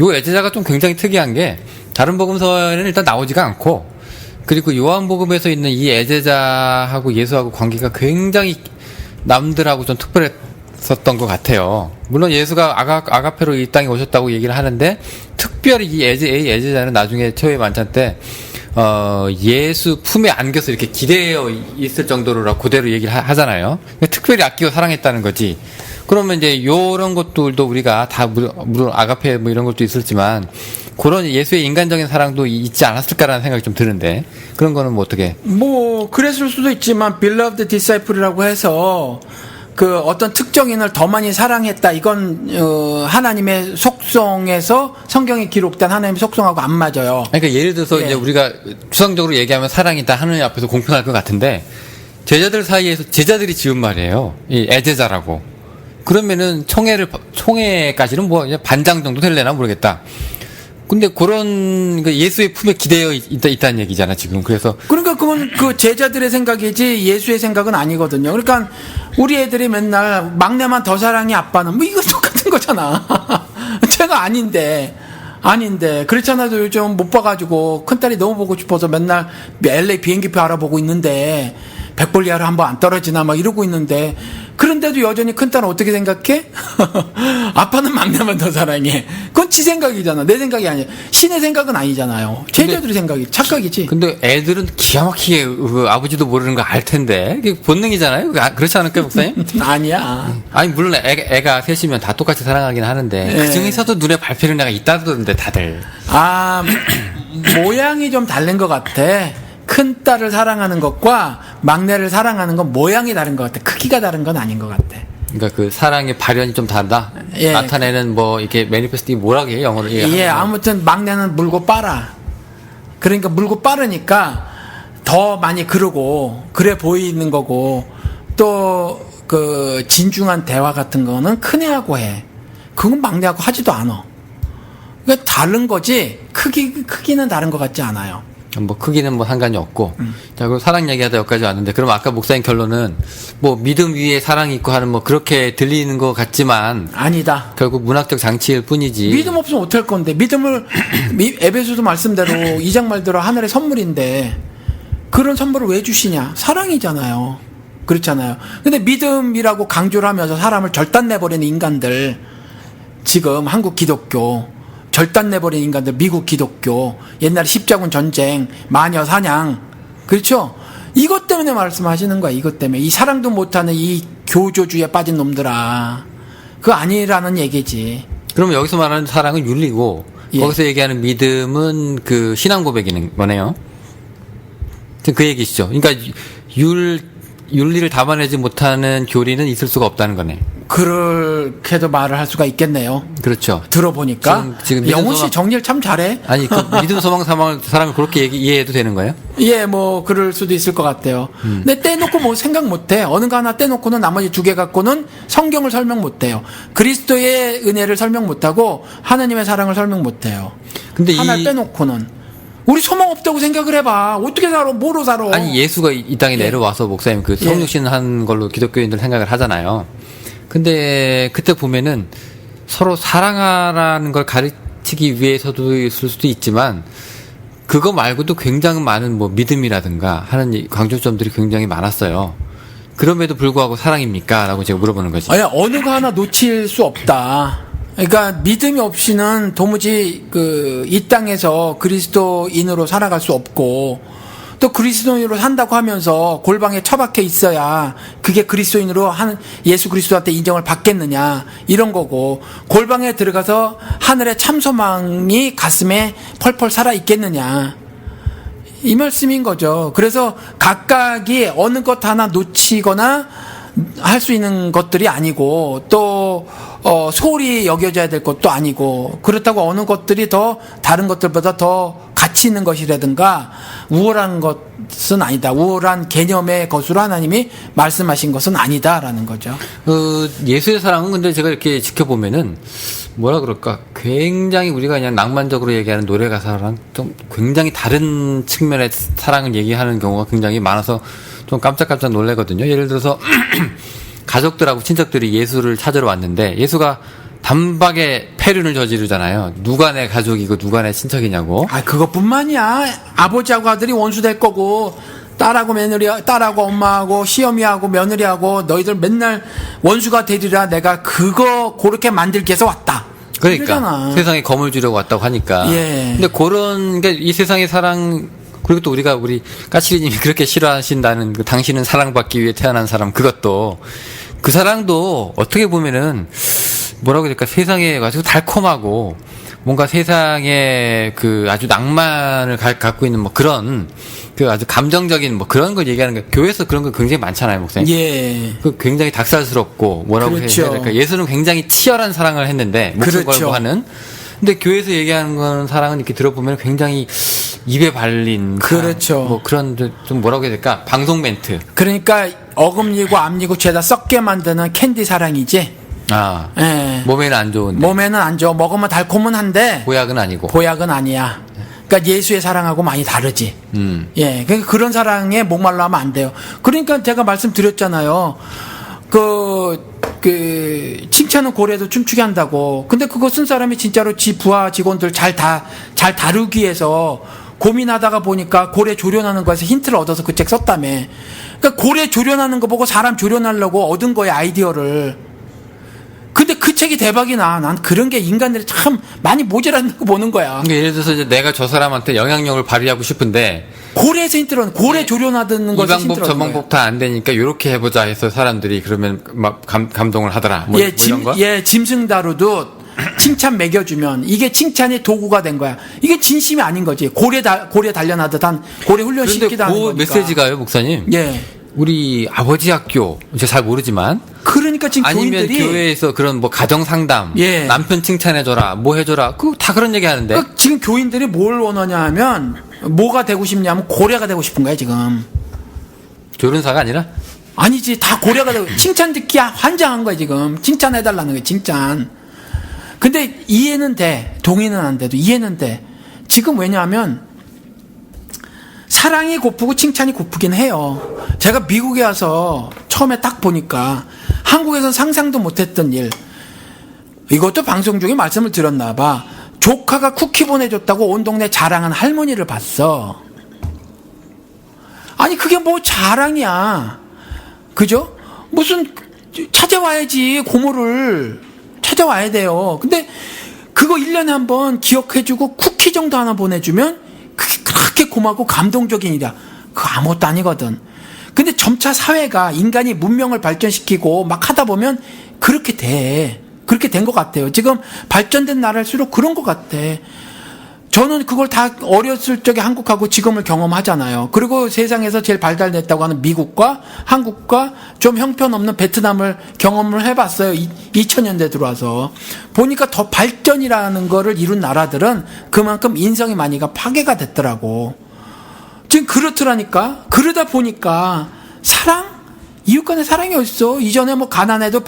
S1: 요 애제자가 좀 굉장히 특이한 게 다른 복음서에는 일단 나오지가 않고, 그리고 요한복음에서 있는 이 애제자하고 예수하고 관계가 굉장히 남들하고 좀 특별했었던 것 같아요. 물론 예수가 아가페로 이 땅에 오셨다고 얘기를 하는데, 특별히 이 애제자는 나중에 최후의 만찬 때 예수 품에 안겨서 이렇게 기대어 있을 정도로 그대로 얘기를 하잖아요. 특별히 아끼고 사랑했다는 거지. 그러면 이제 요런 것들도 우리가 다 물론 아가페 뭐 이런 것도 있었지만 그런 예수의 인간적인 사랑도 있지 않았을까라는 생각이 좀 드는데, 그런 거는 뭐 어떻게?
S2: 뭐 그랬을 수도 있지만 beloved disciple이라고 해서 그 어떤 특정인을 더 많이 사랑했다, 이건 하나님의 속성에서 성경에 기록된 하나님의 속성하고 안 맞아요.
S1: 그러니까 예를 들어서 이제 우리가 추상적으로 얘기하면 사랑이다, 하느님 앞에서 공평할 것 같은데, 제자들 사이에서 제자들이 지은 말이에요. 이 애제자라고. 그러면은 총회까지는 뭐 반장 정도 될래나 모르겠다. 근데 그런 예수의 품에 기대어 있다는 얘기잖아 지금. 그래서
S2: 그러니까 그건 그 제자들의 생각이지 예수의 생각은 아니거든요. 그러니까 우리 애들이 맨날 막내만 더 사랑해 아빠는, 뭐 이거 똑같은 거잖아. 제가 아닌데 그렇잖아도 요즘 못 봐가지고 큰딸이 너무 보고 싶어서 맨날 LA 비행기표 알아보고 있는데 백볼리아를 한번 안 떨어지나 막 이러고 있는데, 그런데도 여전히 큰딸은 어떻게 생각해? 아빠는 막내만 더 사랑해. 그건 지 생각이잖아. 내 생각이 아니야. 신의 생각은 아니잖아요. 제자들의 생각이 착각이지.
S1: 근데 애들은 기가 막히게 그 아버지도 모르는 거 알 텐데, 이게 본능이잖아요. 그렇지 않을까요, 목사님?
S2: 아니야.
S1: 아니 물론 애가 셋이면 다 똑같이 사랑하긴 하는데 그 중에서도 눈에 밟히는 애가 있다던데 다들.
S2: 모양이 좀 다른 것 같아. 큰 딸을 사랑하는 것과 막내를 사랑하는 건 모양이 다른 것 같아. 크기가 다른 건 아닌 것 같아.
S1: 그러니까 그 사랑의 발현이 좀 다르다.
S2: 예.
S1: 나타내는 뭐 이렇게 매니페스팅이 뭐라고 해요, 영어로?
S2: 아무튼 막내는 물고 빨아. 그러니까 물고 빠르니까 더 많이 그러고 그래 보이는 거고, 또 그 진중한 대화 같은 거는 큰애하고 해. 그건 막내하고 하지도 않아. 그러니까 다른 거지 크기는 다른 것 같지 않아요.
S1: 뭐 크기는 뭐 상관이 없고. 자, 그리고 사랑 얘기하다 여기까지 왔는데, 그럼 아까 목사님 결론은 뭐 믿음 위에 사랑이 있고 하는 뭐 그렇게 들리는 것 같지만
S2: 아니다.
S1: 결국 문학적 장치일 뿐이지.
S2: 믿음 없으면 어떡할 건데. 믿음을 에베소서 말씀대로 2장 말대로 하늘의 선물인데 그런 선물을 왜 주시냐? 사랑이잖아요. 그렇잖아요. 근데 믿음이라고 강조를 하면서 사람을 절단내버리는 인간들, 지금 한국 기독교 절단내버린 인간들, 미국 기독교, 옛날에 십자군 전쟁, 마녀 사냥, 그렇죠? 이것 때문에 말씀하시는 거야. 이것 때문에. 이 사랑도 못하는 이 교조주의에 빠진 놈들아. 그거 아니라는 얘기지.
S1: 그러면 여기서 말하는 사랑은 윤리고,
S2: 예.
S1: 거기서 얘기하는 믿음은 그 신앙 고백이는 거네요. 그 얘기시죠. 그러니까 윤리를 담아내지 못하는 교리는 있을 수가 없다는 거네.
S2: 그렇게도 말을 할 수가 있겠네요.
S1: 그렇죠.
S2: 들어보니까.
S1: 지금
S2: 영훈 씨 정리를 참 잘해.
S1: 아니, 그 믿음, 소망, 사망을 사람이 그렇게 이해해도 되는 거예요?
S2: 예, 뭐 그럴 수도 있을 것 같아요. 근데 떼놓고 뭐 생각 못해. 어느 거 하나 떼놓고는 나머지 두 개 갖고는 성경을 설명 못해요. 그리스도의 은혜를 설명 못하고 하나님의 사랑을 설명 못해요.
S1: 근데
S2: 하나 빼놓고는. 우리 소망 없다고 생각을 해봐. 어떻게 살아? 뭐로 살아?
S1: 아니, 예수가 이 땅에 내려와서 목사님 그 성육신 한 걸로 기독교인들 생각을 하잖아요. 근데 그때 보면은 서로 사랑하라는 걸 가르치기 위해서도 있을 수도 있지만 그거 말고도 굉장히 많은 뭐 믿음이라든가 하는 강조점들이 굉장히 많았어요. 그럼에도 불구하고 사랑입니까? 라고 제가 물어보는 거지.
S2: 아니, 어느 거 하나 놓칠 수 없다. 그러니까 믿음이 없이는 도무지 이 땅에서 그리스도인으로 살아갈 수 없고, 또 그리스도인으로 산다고 하면서 골방에 처박혀 있어야 그게 그리스도인으로 예수 그리스도한테 인정을 받겠느냐, 이런 거고, 골방에 들어가서 하늘의 참소망이 가슴에 펄펄 살아 있겠느냐, 이 말씀인 거죠. 그래서 각각이 어느 것 하나 놓치거나 할 수 있는 것들이 아니고, 또 소홀히 여겨져야 될 것도 아니고, 그렇다고 어느 것들이 더 다른 것들보다 더 가치 있는 것이라든가 우월한 것은 아니다, 우월한 개념의 것으로 하나님이 말씀하신 것은 아니다라는 거죠.
S1: 예수의 사랑은 근데 제가 이렇게 지켜보면은 뭐라 그럴까, 굉장히 우리가 그냥 낭만적으로 얘기하는 노래 가사랑 좀 굉장히 다른 측면의 사랑을 얘기하는 경우가 굉장히 많아서 좀 깜짝깜짝 놀래거든요. 예를 들어서 가족들하고 친척들이 예수를 찾으러 왔는데 예수가 단박에 폐륜을 저지르잖아요. 누가 내 가족이고 누가 내 친척이냐고.
S2: 그것뿐만이야. 아버지하고 아들이 원수 될 거고, 딸하고 며느리, 딸하고 엄마하고 시어미하고 며느리하고 너희들 맨날 원수가 되리라, 내가 그렇게 만들기 위해서 왔다.
S1: 그러니까
S2: 이러잖아.
S1: 세상에 검을 주려고 왔다고 하니까.
S2: 예.
S1: 근데 그런 게 이 세상의 사랑, 그리고 또 우리 까칠이님이 그렇게 싫어하신다는 당신은 사랑받기 위해 태어난 사람, 그것도 그 사랑도 어떻게 보면은 뭐라고 해야 될까, 세상에 아주 달콤하고 뭔가 세상에 아주 낭만을 갖고 있는 뭐 그런 아주 감정적인 뭐 그런 걸 얘기하는 거, 교회에서 그런 거 굉장히 많잖아요, 목사님.
S2: 예.
S1: 굉장히 닭살스럽고 뭐라고
S2: 그렇죠.
S1: 해야 될까, 예수는 굉장히 치열한 사랑을 했는데 목숨
S2: 그렇죠.
S1: 걸고 하는. 근데 교회에서 얘기하는 건, 사랑은 이렇게 들어보면 굉장히 입에 발린
S2: 그렇죠.
S1: 뭐 그런 좀 뭐라고 해야 될까, 방송 멘트.
S2: 그러니까 어금니고 앞니고 죄다 썩게 만드는 캔디 사랑이지. 예.
S1: 몸에는 안 좋은데.
S2: 몸에는 안 좋아. 먹으면 달콤은 한데
S1: 보약은 아니고.
S2: 보약은 아니야. 그러니까 예수의 사랑하고 많이 다르지. 예. 그러니까 그런 사랑에 목말라 하면 안 돼요. 그러니까 제가 말씀드렸잖아요. 칭찬은 고래도 춤추게 한다고. 근데 그거 쓴 사람이 진짜로 지 부하 직원들 잘 다루기 위해서 고민하다가 보니까 고래 조련하는 거에서 힌트를 얻어서 그 책 썼다며. 그러니까 고래 조련하는 거 보고 사람 조련하려고 얻은 거야, 아이디어를. 근데 그 책이 대박이 나. 난 그런 게 인간들이 참 많이 모자란다고 보는 거야.
S1: 그러니까 예를 들어서 이제 내가 저 사람한테 영향력을 발휘하고 싶은데
S2: 고래에서 힌트를, 고래 조련하던
S1: 이
S2: 것에서
S1: 방법
S2: 힌트를
S1: 저
S2: 얻은
S1: 방법 다 안 되니까 요렇게 해보자 해서 사람들이 그러면 막 감동을 하더라. 뭐,
S2: 거야.
S1: 뭐 이런 거?
S2: 짐승다루도 칭찬 먹여주면 이게 칭찬의 도구가 된 거야. 이게 진심이 아닌 거지. 고래 단련하듯 한 고래 훈련
S1: 그런데
S2: 시키다 하는
S1: 그
S2: 거니까.
S1: 메시지가요, 목사님?
S2: 예.
S1: 우리 아버지 학교, 제가 잘 모르지만
S2: 그러니까 지금
S1: 아니면
S2: 교인들이
S1: 교회에서 그런 뭐 가정 상담,
S2: 예.
S1: 남편 칭찬해줘라, 뭐 해줘라, 다 그런 얘기 하는데.
S2: 그러니까 지금 교인들이 뭘 원하냐 하면 뭐가 되고 싶냐면 고래가 되고 싶은 거야 지금.
S1: 조련사가 아니라?
S2: 아니지, 다 고래가 되고 칭찬 듣기 환장한 거야 지금. 칭찬해달라는 거야, 칭찬. 근데 이해는 돼. 동의는 안 돼도 이해는 돼. 지금 왜냐하면 사랑이 고프고 칭찬이 고프긴 해요. 제가 미국에 와서 처음에 딱 보니까 한국에서는 상상도 못했던 일. 이것도 방송 중에 말씀을 드렸나 봐. 조카가 쿠키 보내줬다고 온 동네 자랑한 할머니를 봤어. 아니 그게 뭐 자랑이야. 그죠? 무슨 찾아와야지, 고모를 찾아와야 돼요. 근데 그거 1년에 한 번 기억해주고 쿠키 정도 하나 보내주면 그게 그렇게 고맙고 감동적인 일이야. 그거 아무것도 아니거든. 근데 점차 사회가 인간이 문명을 발전시키고 막 하다 보면 그렇게 돼. 그렇게 된 것 같아요. 지금 발전된 나라일수록 그런 것 같아. 저는 그걸 다 어렸을 적에 한국하고 지금을 경험하잖아요. 그리고 세상에서 제일 발달됐다고 하는 미국과 한국과 좀 형편없는 베트남을 경험을 해봤어요. 2000년대 들어와서. 보니까 더 발전이라는 거를 이룬 나라들은 그만큼 인성이 많이가 파괴가 됐더라고. 지금 그렇더라니까. 그러다 보니까 사랑? 이웃 간의 사랑이 어딨어. 이전에 뭐 가난해도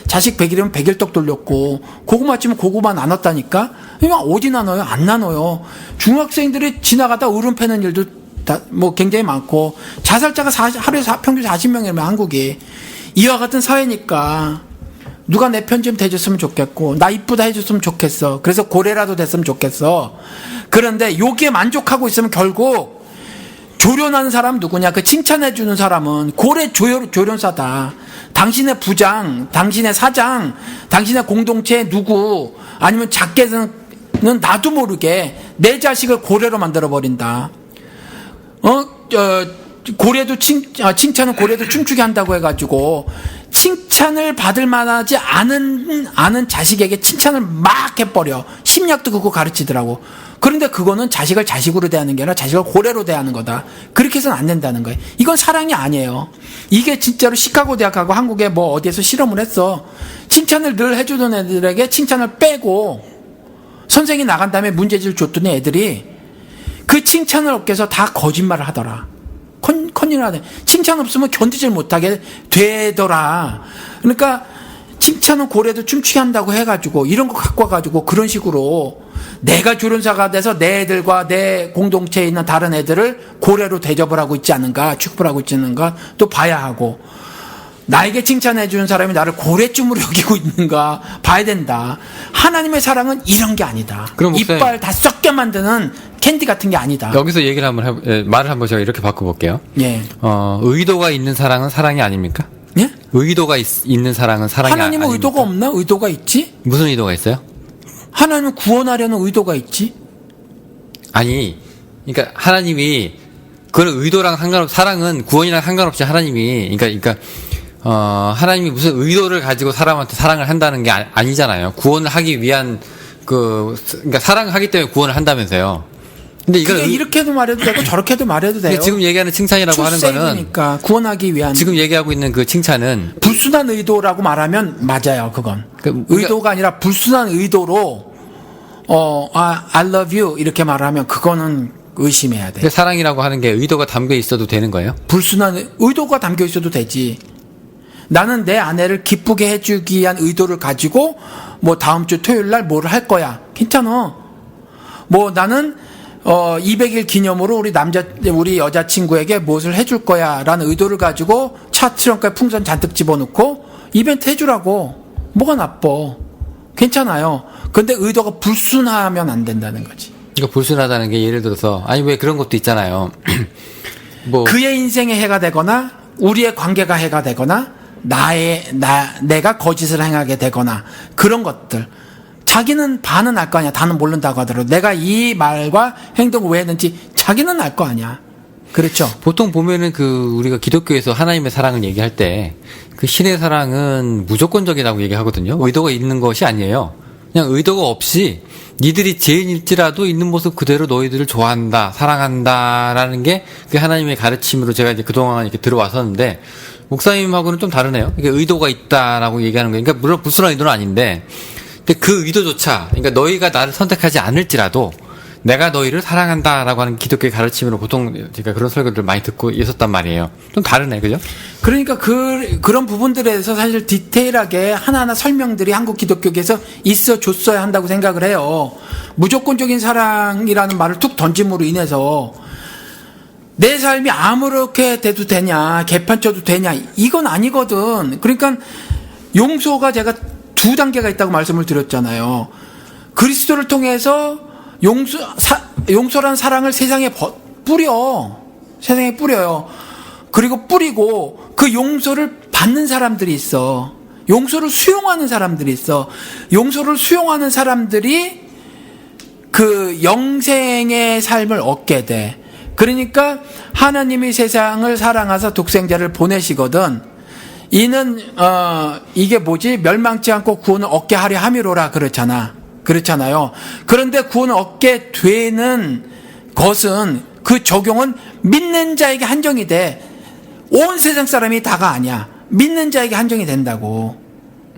S2: 자식 100일이면 100일 떡 돌렸고, 고구마 치면 고구마 나눴다니까? 이거 어디 나눠요? 안 나눠요. 중학생들이 지나가다 어른 패는 일도 뭐 굉장히 많고, 자살자가 하루에 평균 40명이면 한국이. 이와 같은 사회니까, 누가 내 편 좀 대줬으면 좋겠고 나 이쁘다 해줬으면 좋겠어. 그래서 고래라도 됐으면 좋겠어. 그런데 여기에 만족하고 있으면 결국 조련하는 사람 누구냐? 그 칭찬해주는 사람은 고래 조련사다. 당신의 부장, 당신의 사장, 당신의 공동체 누구 아니면 작게는 나도 모르게 내 자식을 고래로 만들어버린다. 고래도 칭찬은 고래도 춤추게 한다고 해가지고 칭찬을 받을 만하지 않은 자식에게 칭찬을 막 해버려. 심리학도 그거 가르치더라고. 그런데 그거는 자식을 자식으로 대하는 게 아니라 자식을 고래로 대하는 거다. 그렇게 해서는 안 된다는 거예요. 이건 사랑이 아니에요. 이게 진짜로 시카고 대학하고 한국에 뭐 어디에서 실험을 했어. 칭찬을 늘 해주던 애들에게 칭찬을 빼고 선생이 나간 다음에 문제지를 줬더니 애들이 그 칭찬을 얻기 위해서 다 거짓말을 하더라. 컨닝하네. 칭찬 없으면 견디질 못하게 되더라. 그러니까 칭찬은 고래도 춤추게 한다고 해가지고 이런 거 갖고 와가지고 그런 식으로 내가 조련사가 돼서 내 애들과 내 공동체에 있는 다른 애들을 고래로 대접을 하고 있지 않은가, 취급을 하고 있지 않은가 또 봐야 하고, 나에게 칭찬해주는 사람이 나를 고래쯤으로 여기고 있는가 봐야 된다. 하나님의 사랑은 이런 게 아니다.
S1: 그럼 목사님,
S2: 이빨 다 썩게 만드는 캔디 같은 게 아니다.
S1: 여기서 얘기를 말을 한번 제가 이렇게 바꿔볼게요.
S2: 예.
S1: 의도가 있는 사랑은 사랑이 아닙니까?
S2: 예?
S1: 의도가 있는 사랑은 사랑이
S2: 하나님은
S1: 아닙니까?
S2: 의도가 없나? 의도가 있지?
S1: 무슨 의도가 있어요?
S2: 하나님은 구원하려는 의도가 있지?
S1: 아니, 그러니까 하나님이 그런 의도랑 상관없이, 사랑은 구원이랑 상관없이 하나님이, 하나님이 무슨 의도를 가지고 사람한테 사랑을 한다는 게 아니잖아요. 구원을 하기 위한 그러니까 사랑을 하기 때문에 구원을 한다면서요. 근데 이걸
S2: 그게 이렇게도 말해도 되고 저렇게도 말해도 돼요.
S1: 지금 얘기하는 칭찬이라고 하는 거는,
S2: 그러니까 구원하기 위한,
S1: 지금 얘기하고 있는 그 칭찬은
S2: 불순한 의도라고 말하면 맞아요. 그건 의도가 아니라 불순한 의도로 I love you 이렇게 말하면 그거는 의심해야 돼.
S1: 사랑이라고 하는 게 의도가 담겨 있어도 되는 거예요?
S2: 불순한 의도가 담겨 있어도 되지. 나는 내 아내를 기쁘게 해주기 위한 의도를 가지고 뭐 다음 주 토요일 날 뭐를 할 거야. 괜찮아. 뭐 나는 200일 기념으로 우리 여자친구에게 무엇을 해줄 거야 라는 의도를 가지고 차 트렁크에 풍선 잔뜩 집어넣고 이벤트 해주라고. 뭐가 나빠. 괜찮아요. 근데 의도가 불순하면 안 된다는 거지.
S1: 이거 불순하다는 게 예를 들어서, 아니 왜 그런 것도 있잖아요. 뭐
S2: 그의 인생에 해가 되거나 우리의 관계가 해가 되거나 내가 거짓을 행하게 되거나 그런 것들. 자기는 반은 알 거 아니야. 다는 모른다고 하더라도 내가 이 말과 행동을 왜 했는지 자기는 알 거 아니야. 그렇죠.
S1: 보통 보면은 우리가 기독교에서 하나님의 사랑을 얘기할 때 그 신의 사랑은 무조건적이라고 얘기하거든요. 의도가 있는 것이 아니에요. 그냥 의도가 없이 니들이 죄인일지라도 있는 모습 그대로 너희들을 좋아한다, 사랑한다라는 게 그 하나님의 가르침으로 제가 이제 그동안 이렇게 들어왔었는데, 목사님하고는 좀 다르네요. 이게 의도가 있다라고 얘기하는 거예요. 그러니까 물론 불순한 의도는 아닌데, 근데 그 의도조차, 그러니까 너희가 나를 선택하지 않을지라도 내가 너희를 사랑한다라고 하는 기독교의 가르침으로 보통 제가 그런 설교를 많이 듣고 있었단 말이에요. 좀 다르네, 그죠?
S2: 그러니까 그런 부분들에서 사실 디테일하게 하나하나 설명들이 한국 기독교계에서 있어 줬어야 한다고 생각을 해요. 무조건적인 사랑이라는 말을 툭 던짐으로 인해서 내 삶이 아무렇게 돼도 되냐, 개판쳐도 되냐, 이건 아니거든. 그러니까 용서가 제가 2단계가 있다고 말씀을 드렸잖아요. 그리스도를 통해서 용서란 사랑을 세상에 뿌려요. 그리고 뿌리고 그 용서를 받는 사람들이 있어. 용서를 수용하는 사람들이 있어. 용서를 수용하는 사람들이 그 영생의 삶을 얻게 돼. 그러니까 하나님이 세상을 사랑하사 독생자를 보내시거든. 이는 이게 뭐지? 멸망치 않고 구원을 얻게 하려 함이로라 그렇잖아요. 그런데 구원을 얻게 되는 것은 그 적용은 믿는 자에게 한정이 돼. 온 세상 사람이 다가 아니야. 믿는 자에게 한정이 된다고.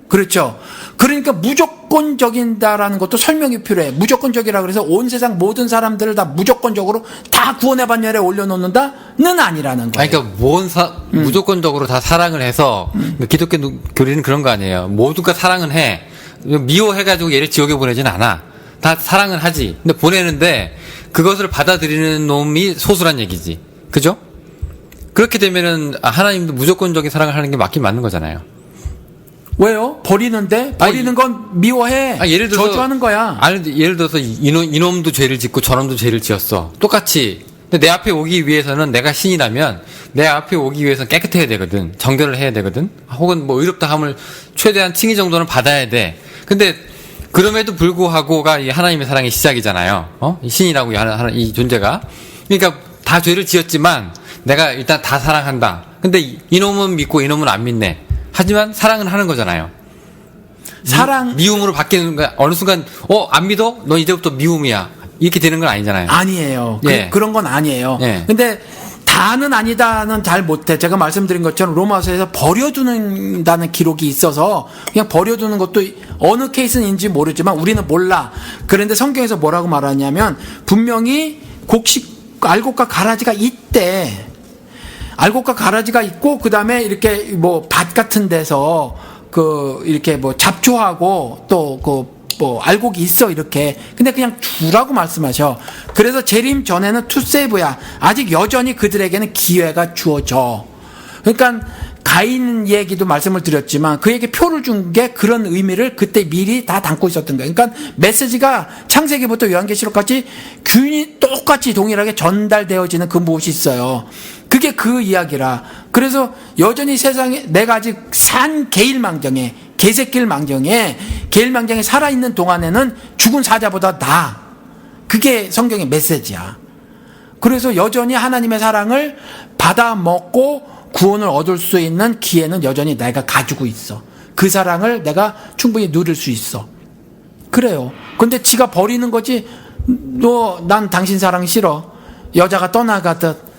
S2: 그렇죠? 그러니까 무조건적이다라는 것도 설명이 필요해. 무조건적이라 그래서 온 세상 모든 사람들을 다 무조건적으로 다 구원의 반열에 올려놓는다는 아니라는 거예요.
S1: 그러니까 무조건적으로 다 사랑을 해서, 기독교 교리는 그런 거 아니에요. 모두가 사랑은 해. 미워해가지고 얘를 지옥에 보내진 않아. 다 사랑을 하지. 근데 보내는데 그것을 받아들이는 놈이 소수란 얘기지. 그죠? 그렇게 되면은 하나님도 무조건적인 사랑을 하는 게 맞긴 맞는 거잖아요.
S2: 왜요? 버리는 건 미워해.
S1: 예를 들어서
S2: 저주하는 거야.
S1: 아니, 예를 들어서 이놈도 죄를 짓고 저놈도 죄를 지었어. 똑같이. 근데 내 앞에 오기 위해서는 내가 신이라면 내 앞에 오기 위해서는 깨끗해야 되거든. 정결을 해야 되거든. 혹은 뭐 의롭다 함을 최대한 칭의 정도는 받아야 돼. 근데 그럼에도 불구하고가 이 하나님의 사랑의 시작이잖아요. 이 신이라고 하는 이 존재가. 그러니까 다 죄를 지었지만 내가 일단 다 사랑한다. 근데 이놈은 믿고 이놈은 안 믿네. 하지만 사랑은 하는 거잖아요. 미움으로 바뀌는 거야. 어느 순간 안 믿어? 너 이제부터 미움이야. 이렇게 되는 건 아니잖아요.
S2: 아니에요.
S1: 예.
S2: 그런 건 아니에요.
S1: 예.
S2: 근데 다는 아니다는 잘 못해. 제가 말씀드린 것처럼 로마서에서 버려두는다는 기록이 있어서 그냥 버려두는 것도 어느 케이스인지 모르지만 우리는 몰라. 그런데 성경에서 뭐라고 말하냐면 분명히 알곡과 가라지가 있대. 알곡과 가라지가 있고 그다음에 이렇게 뭐 밭 같은 데서 이렇게 뭐 잡초하고 또 알곡이 있어 이렇게. 근데 그냥 주라고 말씀하셔. 그래서 재림 전에는 투세이브야. 아직 여전히 그들에게는 기회가 주어져. 그러니까 가인 얘기도 말씀을 드렸지만 그에게 표를 준 게 그런 의미를 그때 미리 다 담고 있었던 거예요. 그러니까 메시지가 창세기부터 요한계시록까지 균이 똑같이 동일하게 전달되어지는 그 무엇이 있어요. 그게 그 이야기라. 그래서 여전히 세상에 내가 아직 산 게일망정에 게일망정에 살아있는 동안에는 죽은 사자보다 나아. 그게 성경의 메시지야. 그래서 여전히 하나님의 사랑을 받아 먹고 구원을 얻을 수 있는 기회는 여전히 내가 가지고 있어. 그 사랑을 내가 충분히 누릴 수 있어. 그래요. 근데 지가 버리는 거지. 난 당신 사랑 싫어. 여자가 떠나가듯.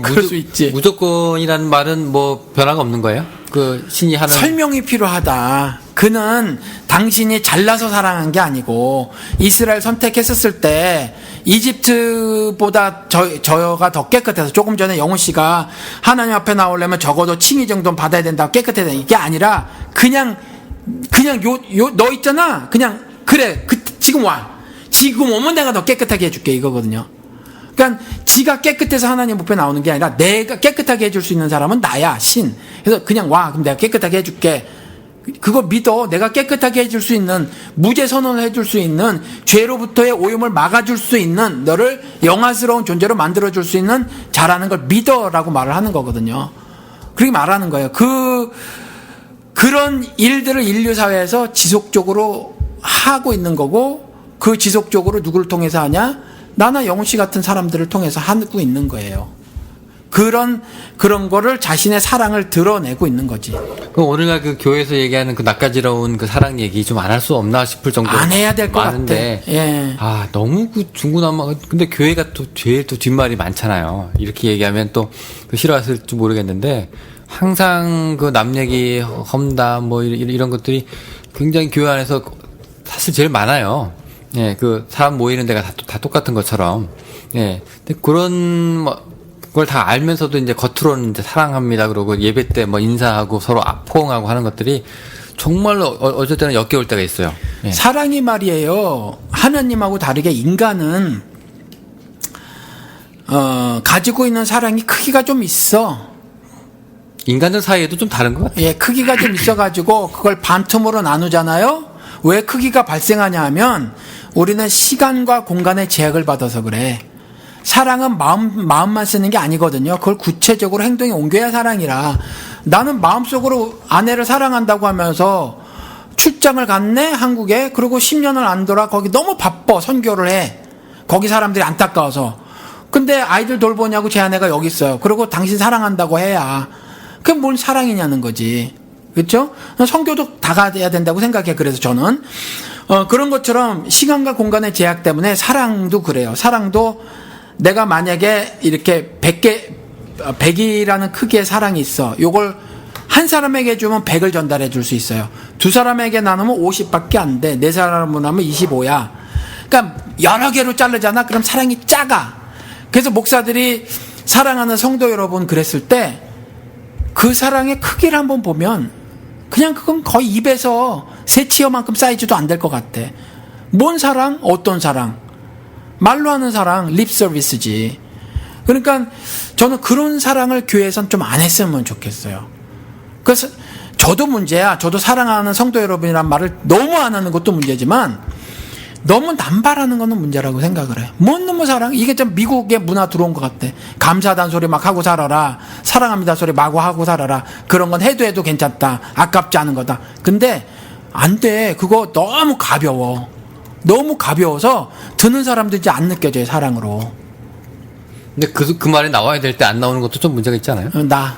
S2: 그럴 수 있지.
S1: 무조건이라는 말은 뭐 변화가 없는 거예요? 그 신이 하는
S2: 설명이 필요하다. 그는 당신이 잘나서 사랑한 게 아니고 이스라엘 선택했었을 때 이집트보다 저가 더 깨끗해서 조금 전에 영훈 씨가 하나님 앞에 나오려면 적어도 칭의 정도는 받아야 된다. 깨끗해야 된다. 이게 아니라 그냥 너 있잖아. 그냥 그래. 지금 와. 지금 오면 내가 더 깨끗하게 해줄게 이거거든요. 그러니까 지가 깨끗해서 하나님 앞에 나오는 게 아니라 내가 깨끗하게 해줄 수 있는 사람은 나야, 신. 그래서 그냥 와. 그럼 내가 깨끗하게 해줄게. 그거 믿어. 내가 깨끗하게 해줄 수 있는, 무죄 선언을 해줄 수 있는, 죄로부터의 오염을 막아줄 수 있는, 너를 영화스러운 존재로 만들어줄 수 있는 자라는 걸 믿어라고 말을 하는 거거든요. 그렇게 말하는 거예요. 그런 일들을 인류사회에서 지속적으로 하고 있는 거고, 그 지속적으로 누구를 통해서 하냐? 나나 영훈 씨 같은 사람들을 통해서 하고 있는 거예요. 그런 거를 자신의 사랑을 드러내고 있는 거지.
S1: 그럼 오늘날 그 교회에서 얘기하는 그 낯가지러운 그 사랑 얘기 좀 안 할 수 없나 싶을 정도로
S2: 안 해야 될 것 같아.
S1: 예. 너무 그 중구난방. 근데 교회가 또 제일 또 뒷말이 많잖아요. 이렇게 얘기하면 또 싫어하실지 모르겠는데 항상 그 남 얘기, 험담 뭐 이런 것들이 굉장히 교회 안에서 사실 제일 많아요. 예, 그 사람 모이는 데가 다 똑같은 것처럼. 예. 근데 그런 그걸 다 알면서도 이제 겉으로는 이제 사랑합니다 그러고 예배 때 뭐 인사하고 서로 포옹하고 하는 것들이 정말로 어쩔 때는 역겨울 때가 있어요. 예.
S2: 사랑이 말이에요. 하나님하고 다르게 인간은 가지고 있는 사랑이 크기가 좀 있어.
S1: 인간들 사이에도 좀 다른 것 같아요.
S2: 예, 크기가 좀 있어가지고 그걸 반틈으로 나누잖아요. 왜 크기가 발생하냐 하면 우리는 시간과 공간의 제약을 받아서 그래. 사랑은 마음만 쓰는 게 아니거든요. 그걸 구체적으로 행동에 옮겨야 사랑이라. 나는 마음속으로 아내를 사랑한다고 하면서 출장을 갔네, 한국에. 그리고 10년을 안 돌아. 거기 너무 바빠, 선교를 해. 거기 사람들이 안타까워서. 근데 아이들 돌보냐고 제 아내가 여기 있어요. 그리고 당신 사랑한다고 해야. 그게 뭔 사랑이냐는 거지. 그렇죠? 선교도 다 가야 된다고 생각해. 그래서 저는 그런 것처럼 시간과 공간의 제약 때문에 사랑도 그래요. 사랑도 내가 만약에 이렇게 100이라는 크기의 사랑이 있어. 요걸 한 사람에게 주면 100을 전달해 줄 수 있어요. 두 사람에게 나누면 50밖에 안 돼. 네 사람으로 나누면 25야. 그러니까 여러 개로 자르잖아. 그럼 사랑이 작아. 그래서 목사들이 사랑하는 성도 여러분 그랬을 때 그 사랑의 크기를 한번 보면 그냥 그건 거의 입에서 새치어만큼 쌓이지도 안 될 것 같아. 뭔 사랑? 어떤 사랑? 말로 하는 사랑, 립 서비스지. 그러니까 저는 그런 사랑을 교회에선 좀 안 했으면 좋겠어요. 그래서 저도 문제야. 저도 사랑하는 성도 여러분이란 말을 너무 안 하는 것도 문제지만 너무 남발하는 거는 문제라고 생각을 해. 뭔 너무 사랑? 이게 좀 미국의 문화 들어온 것 같아. 감사하다는 소리 막 하고 살아라. 사랑합니다 소리 마구 하고 살아라. 그런 건 해도 괜찮다. 아깝지 않은 거다. 근데 안 돼. 그거 너무 가벼워. 너무 가벼워서 듣는 사람들이 이제 안 느껴져요, 사랑으로.
S1: 근데 그 말이 나와야 될 때 안 나오는 것도 좀 문제가 있지 않아요?
S2: 나.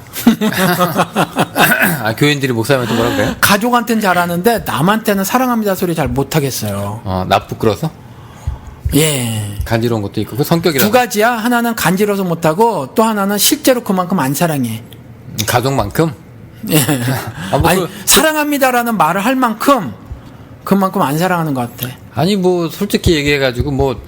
S1: 아, 교인들이 목사님한테 뭐라 그래요?
S2: 가족한테는 잘하는데 남한테는 사랑합니다 소리 잘 못하겠어요.
S1: 나 부끄러서?
S2: 예.
S1: 간지러운 것도 있고, 그 성격이라.
S2: 두 가지야. 하나는 간지러서 못하고 또 하나는 실제로 그만큼 안 사랑해.
S1: 가족만큼?
S2: 예.
S1: 뭐
S2: 아니, 사랑합니다라는 말을 할 만큼 그만큼 안 사랑하는 것 같아.
S1: 아니, 뭐, 솔직히 얘기해가지고, 뭐,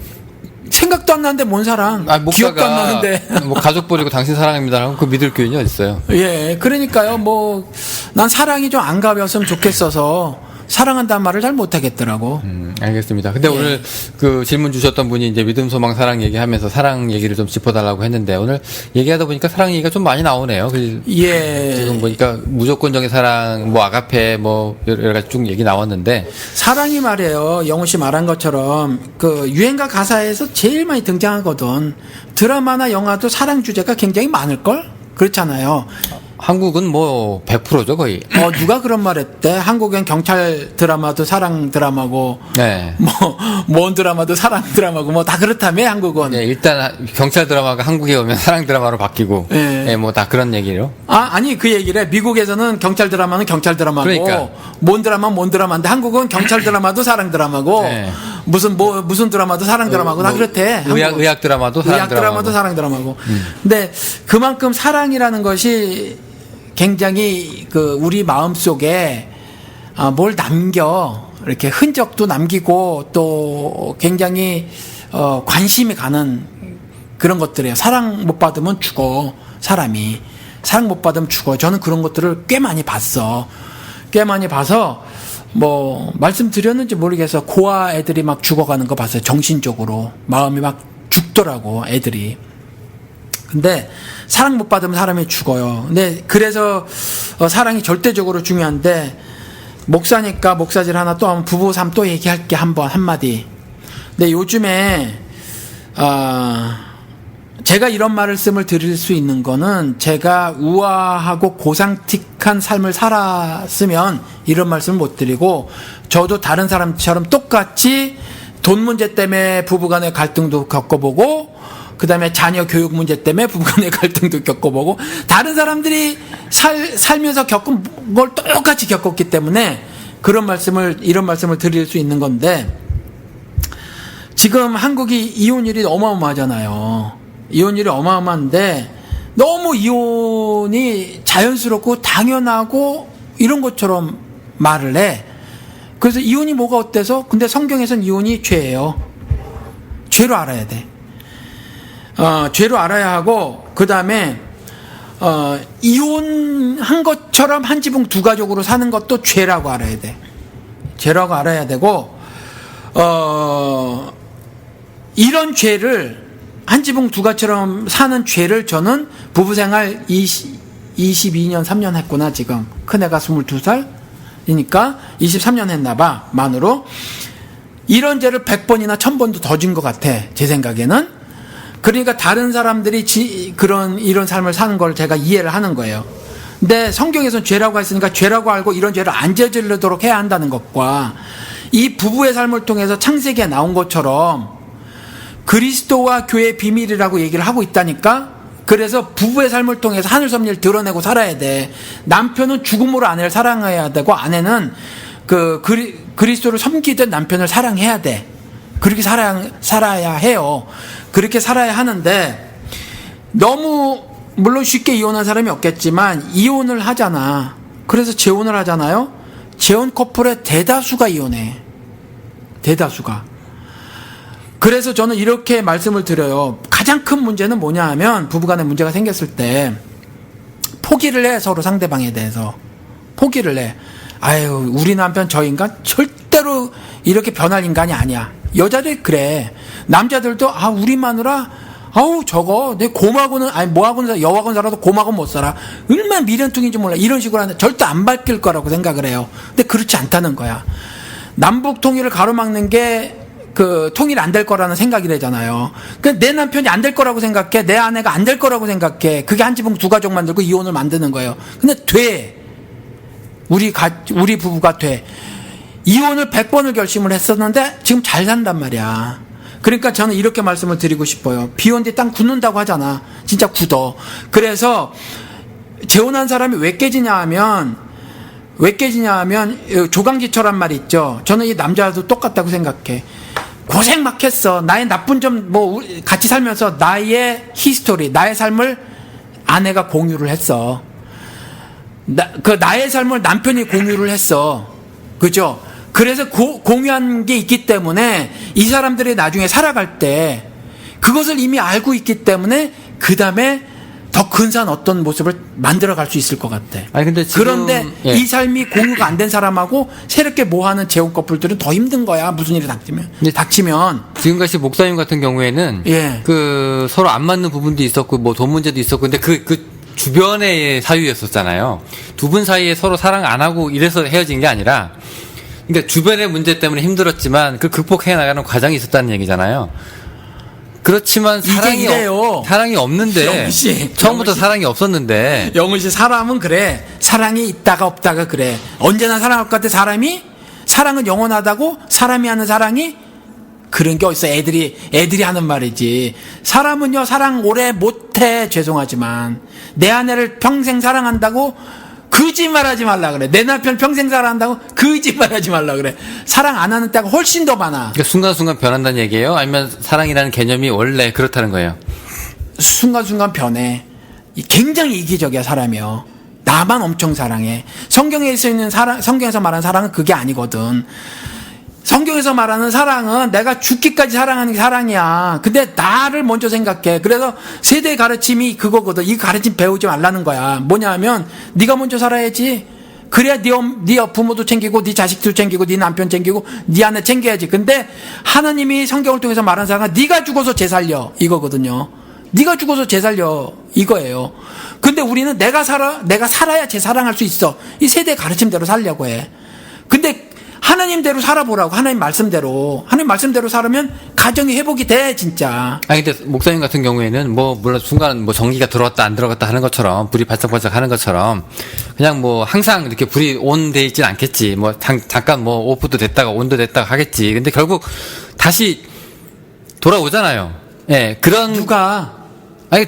S2: 생각도 안 나는데 뭔 사랑? 기억도 안 나는데.
S1: 뭐, 가족 버리고 당신 사랑합니다라고 그 믿을 교인이 어딨어요?
S2: 예. 그러니까요, 뭐, 난 사랑이 좀 안 가벼웠으면 좋겠어서 사랑한다는 말을 잘 못하겠더라고.
S1: 알겠습니다. 근데
S2: 예.
S1: 오늘 그 질문 주셨던 분이 이제 믿음, 소망, 사랑 얘기하면서 사랑 얘기를 좀 짚어달라고 했는데 오늘 얘기하다 보니까 사랑 얘기가 좀 많이 나오네요.
S2: 예.
S1: 지금 보니까 무조건적인 사랑, 뭐 아가페, 뭐 여러 가지 쭉 얘기 나왔는데
S2: 사랑이 말이에요. 영우 씨 말한 것처럼 그 유행가 가사에서 제일 많이 등장하거든. 드라마나 영화도 사랑 주제가 굉장히 많을걸? 그렇잖아요.
S1: 한국은 뭐 100%죠 거의.
S2: 누가 그런 말 했대? 한국엔 경찰 드라마도 사랑 드라마고,
S1: 네.
S2: 뭔 드라마도 사랑 드라마고, 뭐 다 그렇다며, 한국은.
S1: 네, 일단 경찰 드라마가 한국에 오면 사랑 드라마로 바뀌고,
S2: 네.
S1: 네, 뭐 다 그런 얘기로.
S2: 아니, 그 얘기를 해. 미국에서는 경찰 드라마는 경찰 드라마고,
S1: 그러니까.
S2: 뭔 드라마인데, 한국은 경찰 드라마도 사랑 드라마고,
S1: 네.
S2: 무슨 드라마도 사랑 드라마고, 다 그렇대.
S1: 의학 드라마도 사랑
S2: 의학
S1: 드라마고.
S2: 드라마도 사랑 드라마고. 근데 그만큼 사랑이라는 것이 굉장히 우리 마음 속에 뭘 남겨 이렇게 흔적도 남기고 또 굉장히 관심이 가는 그런 것들이에요. 사랑 못 받으면 죽어. 사람이 사랑 못 받으면 죽어. 저는 그런 것들을 꽤 많이 봤어. 꽤 많이 봐서 뭐 말씀드렸는지 모르겠어. 고아 애들이 막 죽어가는 거 봤어요. 정신적으로 마음이 막 죽더라고 애들이. 근데 사랑 못 받으면 사람이 죽어요. 근데 그래서 사랑이 절대적으로 중요한데 목사니까 목사질 하나 또 하면 부부 삶 또 얘기할게 한마디. 근데 요즘에 제가 이런 말씀을 드릴 수 있는 거는 제가 우아하고 고상틱한 삶을 살았으면 이런 말씀을 못 드리고 저도 다른 사람처럼 똑같이 돈 문제 때문에 부부간의 갈등도 겪어보고 그 다음에 자녀 교육 문제 때문에 부부간의 갈등도 겪어보고 다른 사람들이 살면서 겪은 걸 똑같이 겪었기 때문에 이런 말씀을 드릴 수 있는 건데 지금 한국이 이혼율이 어마어마하잖아요. 이혼율이 어마어마한데 너무 이혼이 자연스럽고 당연하고 이런 것처럼 말을 해. 그래서 이혼이 뭐가 어때서? 근데 성경에서는 이혼이 죄예요. 죄로 알아야 돼. 죄로 알아야 하고 그 다음에 이혼한 것처럼 한 지붕 두 가족으로 사는 것도 죄라고 알아야 돼. 죄라고 알아야 되고 이런 죄를 한 지붕 두 가처럼 사는 죄를 저는 부부생활 22년 3년 했구나. 지금 큰애가 22살이니까 23년 했나봐 만으로. 이런 죄를 100번이나 1000번도 더 진 것 같아 제 생각에는. 그러니까 다른 사람들이 이런 삶을 사는 걸 제가 이해를 하는 거예요. 근데 성경에서는 죄라고 했으니까 죄라고 알고 이런 죄를 안 저지르도록 해야 한다는 것과 이 부부의 삶을 통해서 창세기에 나온 것처럼 그리스도와 교회의 비밀이라고 얘기를 하고 있다니까. 그래서 부부의 삶을 통해서 하늘 섭리를 드러내고 살아야 돼. 남편은 죽음으로 아내를 사랑해야 되고 아내는 그리스도를 섬기던 남편을 사랑해야 돼. 그렇게 살아야 해요. 그렇게 살아야 하는데 너무 물론 쉽게 이혼한 사람이 없겠지만 이혼을 하잖아. 그래서 재혼을 하잖아요. 재혼 커플의 대다수가 이혼해. 대다수가. 그래서 저는 이렇게 말씀을 드려요. 가장 큰 문제는 뭐냐 하면 부부간에 문제가 생겼을 때 포기를 해. 서로 상대방에 대해서 포기를 해. 아유 우리 남편 저 인간 절대로 이렇게 변할 인간이 아니야. 여자들 그래. 남자들도 우리 마누라 아우 저거 내 곰하고는 아니 뭐하고는 여하고는 살아도 곰하고는 못 살아. 얼마나 미련통인지 몰라. 이런 식으로 하는데 절대 안 바뀔 거라고 생각을 해요. 근데 그렇지 않다는 거야. 남북 통일을 가로막는 게 그 통일 안 될 거라는 생각이 되잖아요. 그 내 남편이 안 될 거라고 생각해. 내 아내가 안 될 거라고 생각해. 그게 한 지붕 두 가족 만들고 이혼을 만드는 거예요. 근데 돼. 우리 부부가 돼. 이혼을 100번을 결심을 했었는데 지금 잘 산단 말이야. 그러니까 저는 이렇게 말씀을 드리고 싶어요. 비 온 뒤 땅 굳는다고 하잖아. 진짜 굳어. 그래서 재혼한 사람이 왜 깨지냐 하면 조강지처란 말이 있죠. 저는 이 남자도 똑같다고 생각해. 고생 막 했어. 나의 나쁜 점 같이 살면서 나의 히스토리, 나의 삶을 아내가 공유를 했어. 나의 삶을 남편이 공유를 했어. 그죠? 그래서 공유한 게 있기 때문에 이 사람들이 나중에 살아갈 때 그것을 이미 알고 있기 때문에 그 다음에 더 근사한 어떤 모습을 만들어갈 수 있을 것 같아.
S1: 아니, 근데 지금,
S2: 그런데
S1: 예.
S2: 이 삶이 공유가 안 된 사람하고 새롭게 모하는 재혼 커플들은 더 힘든 거야. 무슨 일이 닥치면.
S1: 지금까지 목사님 같은 경우에는
S2: 예.
S1: 그 서로 안 맞는 부분도 있었고 뭐 돈 문제도 있었고 근데 그 주변의 사유였었잖아요. 두 분 사이에 서로 사랑 안 하고 이래서 헤어진 게 아니라 그러니까 주변의 문제 때문에 힘들었지만 그 극복해 나가는 과정이 있었다는 얘기잖아요. 그렇지만 사랑이 없는데
S2: 영훈 씨,
S1: 처음부터 사랑이 없었는데
S2: 영훈 씨 사람은 그래. 사랑이 있다가 없다가 그래. 언제나 사랑할 것 같아. 사랑은 영원하다고 사람이 하는 사랑이 그런 게 어딨어. 애들이 하는 말이지. 사람은요 사랑 오래 못해. 죄송하지만 내 아내를 평생 사랑한다고 거짓말하지 말라 그래. 내 남편 평생 사랑한다고 거짓말하지 말라 그래. 사랑 안 하는 때가 훨씬 더 많아.
S1: 그러니까 순간순간 변한다는 얘기예요? 아니면 사랑이라는 개념이 원래 그렇다는 거예요?
S2: 순간순간 변해. 굉장히 이기적이야 사람이요. 나만 엄청 사랑해. 성경에서 말하는 사랑은 그게 아니거든. 성경에서 말하는 사랑은 내가 죽기까지 사랑하는 게 사랑이야. 근데 나를 먼저 생각해. 그래서 세대 가르침이 그거거든. 이 가르침 배우지 말라는 거야. 뭐냐면 네가 먼저 살아야지. 그래야 네 부모도 챙기고 네 자식도 챙기고 네 남편 챙기고 네 아내 챙겨야지. 근데 하나님이 성경을 통해서 말하는 사랑은 네가 죽어서 쟤 살려 이거거든요. 네가 죽어서 쟤 살려 이거예요. 근데 우리는 내가 살아야 쟤 사랑할 수 있어. 이 세대 가르침대로 살려고 해. 근데 하나님대로 살아보라고. 하나님 말씀대로 살으면 가정이 회복이 돼 진짜.
S1: 아니 근데 목사님 같은 경우에는 뭐 물론 순간 뭐 전기가 들어왔다 안 들어갔다 하는 것처럼 불이 반짝반짝 하는 것처럼 그냥 뭐 항상 이렇게 불이 온 돼 있진 않겠지. 뭐 잠깐 뭐 오프도 됐다가 온도 됐다가 하겠지. 근데 결국 다시 돌아오잖아요. 예, 그런
S2: 누가
S1: 아니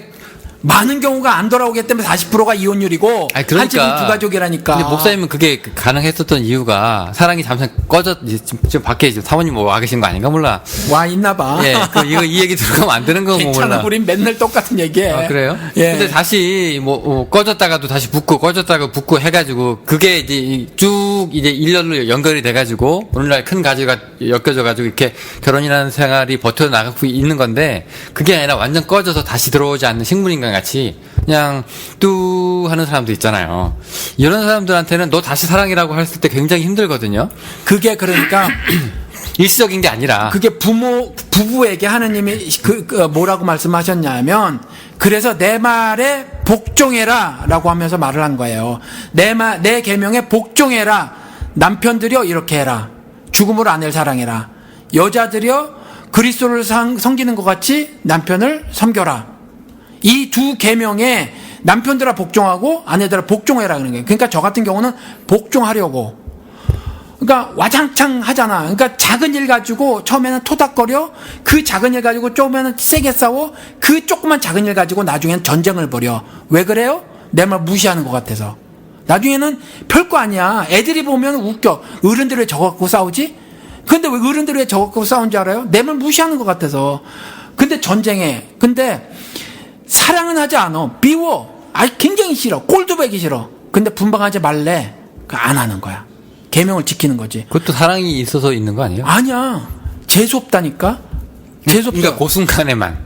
S2: 많은 경우가 안 돌아오기 때문에 40%가 이혼율이고
S1: 아니, 그러니까.
S2: 한 집은 두 가족이라니까.
S1: 근데 목사님은 그게 가능했었던 이유가 사랑이 잠시 지금 밖에 지금 사모님 뭐 와 계신 거 아닌가 몰라.
S2: 와 있나 봐.
S1: 예, 이 얘기 들어가면 안 되는 거
S2: 괜찮아.
S1: 몰라.
S2: 우린 맨날 똑같은 얘기해.
S1: 아, 그래요?
S2: 예.
S1: 근데 다시 꺼졌다가도 다시 붙고 꺼졌다가 붙고 해가지고 그게 이제 쭉 이제 일렬로 연결이 돼가지고 오늘날 큰 가지가 엮여져가지고 이렇게 결혼이라는 생활이 버텨 나가고 있는 건데 그게 아니라 완전 꺼져서 다시 들어오지 않는 식물인간 같이 그냥 뚜 하는 사람도 있잖아요. 이런 사람들한테는 너 다시 사랑이라고 했을 때 굉장히 힘들거든요.
S2: 그게 그러니까
S1: 일시적인 게 아니라
S2: 그게 부부에게 하나님이 뭐라고 말씀하셨냐면 그래서 내 말에 복종해라라고 하면서 말을 한 거예요. 내 계명에 복종해라. 남편들이여 이렇게 해라. 죽음으로 아내를 사랑해라. 여자들이여 그리스도를 섬기는 것 같이 남편을 섬겨라. 이 두 계명에 남편들아 복종하고 아내들아 복종해라 그러는 거예요. 그러니까 저 같은 경우는 복종하려고. 그러니까 와장창 하잖아. 그러니까 작은 일 가지고 처음에는 토닥거려. 그 작은 일 가지고 처음에는 세게 싸워. 그 조그만 작은 일 가지고 나중에는 전쟁을 벌여. 왜 그래요? 내 말 무시하는 것 같아서. 나중에는 별거 아니야. 애들이 보면 웃겨. 어른들이 왜 저거 갖고 싸우지? 근데 왜 어른들이 왜 저거 갖고 싸운 줄 알아요? 내 말 무시하는 것 같아서. 근데 전쟁해. 근데 사랑은 하지 않아. 미워. 굉장히 싫어. 꼴도 보기 싫어. 근데 분방하지 말래. 안 하는 거야. 계명을 지키는 거지.
S1: 그것도 사랑이 있어서 있는 거 아니에요?
S2: 아니야. 재수 없다니까. 재수 없어.
S1: 그러니까 그 순간에만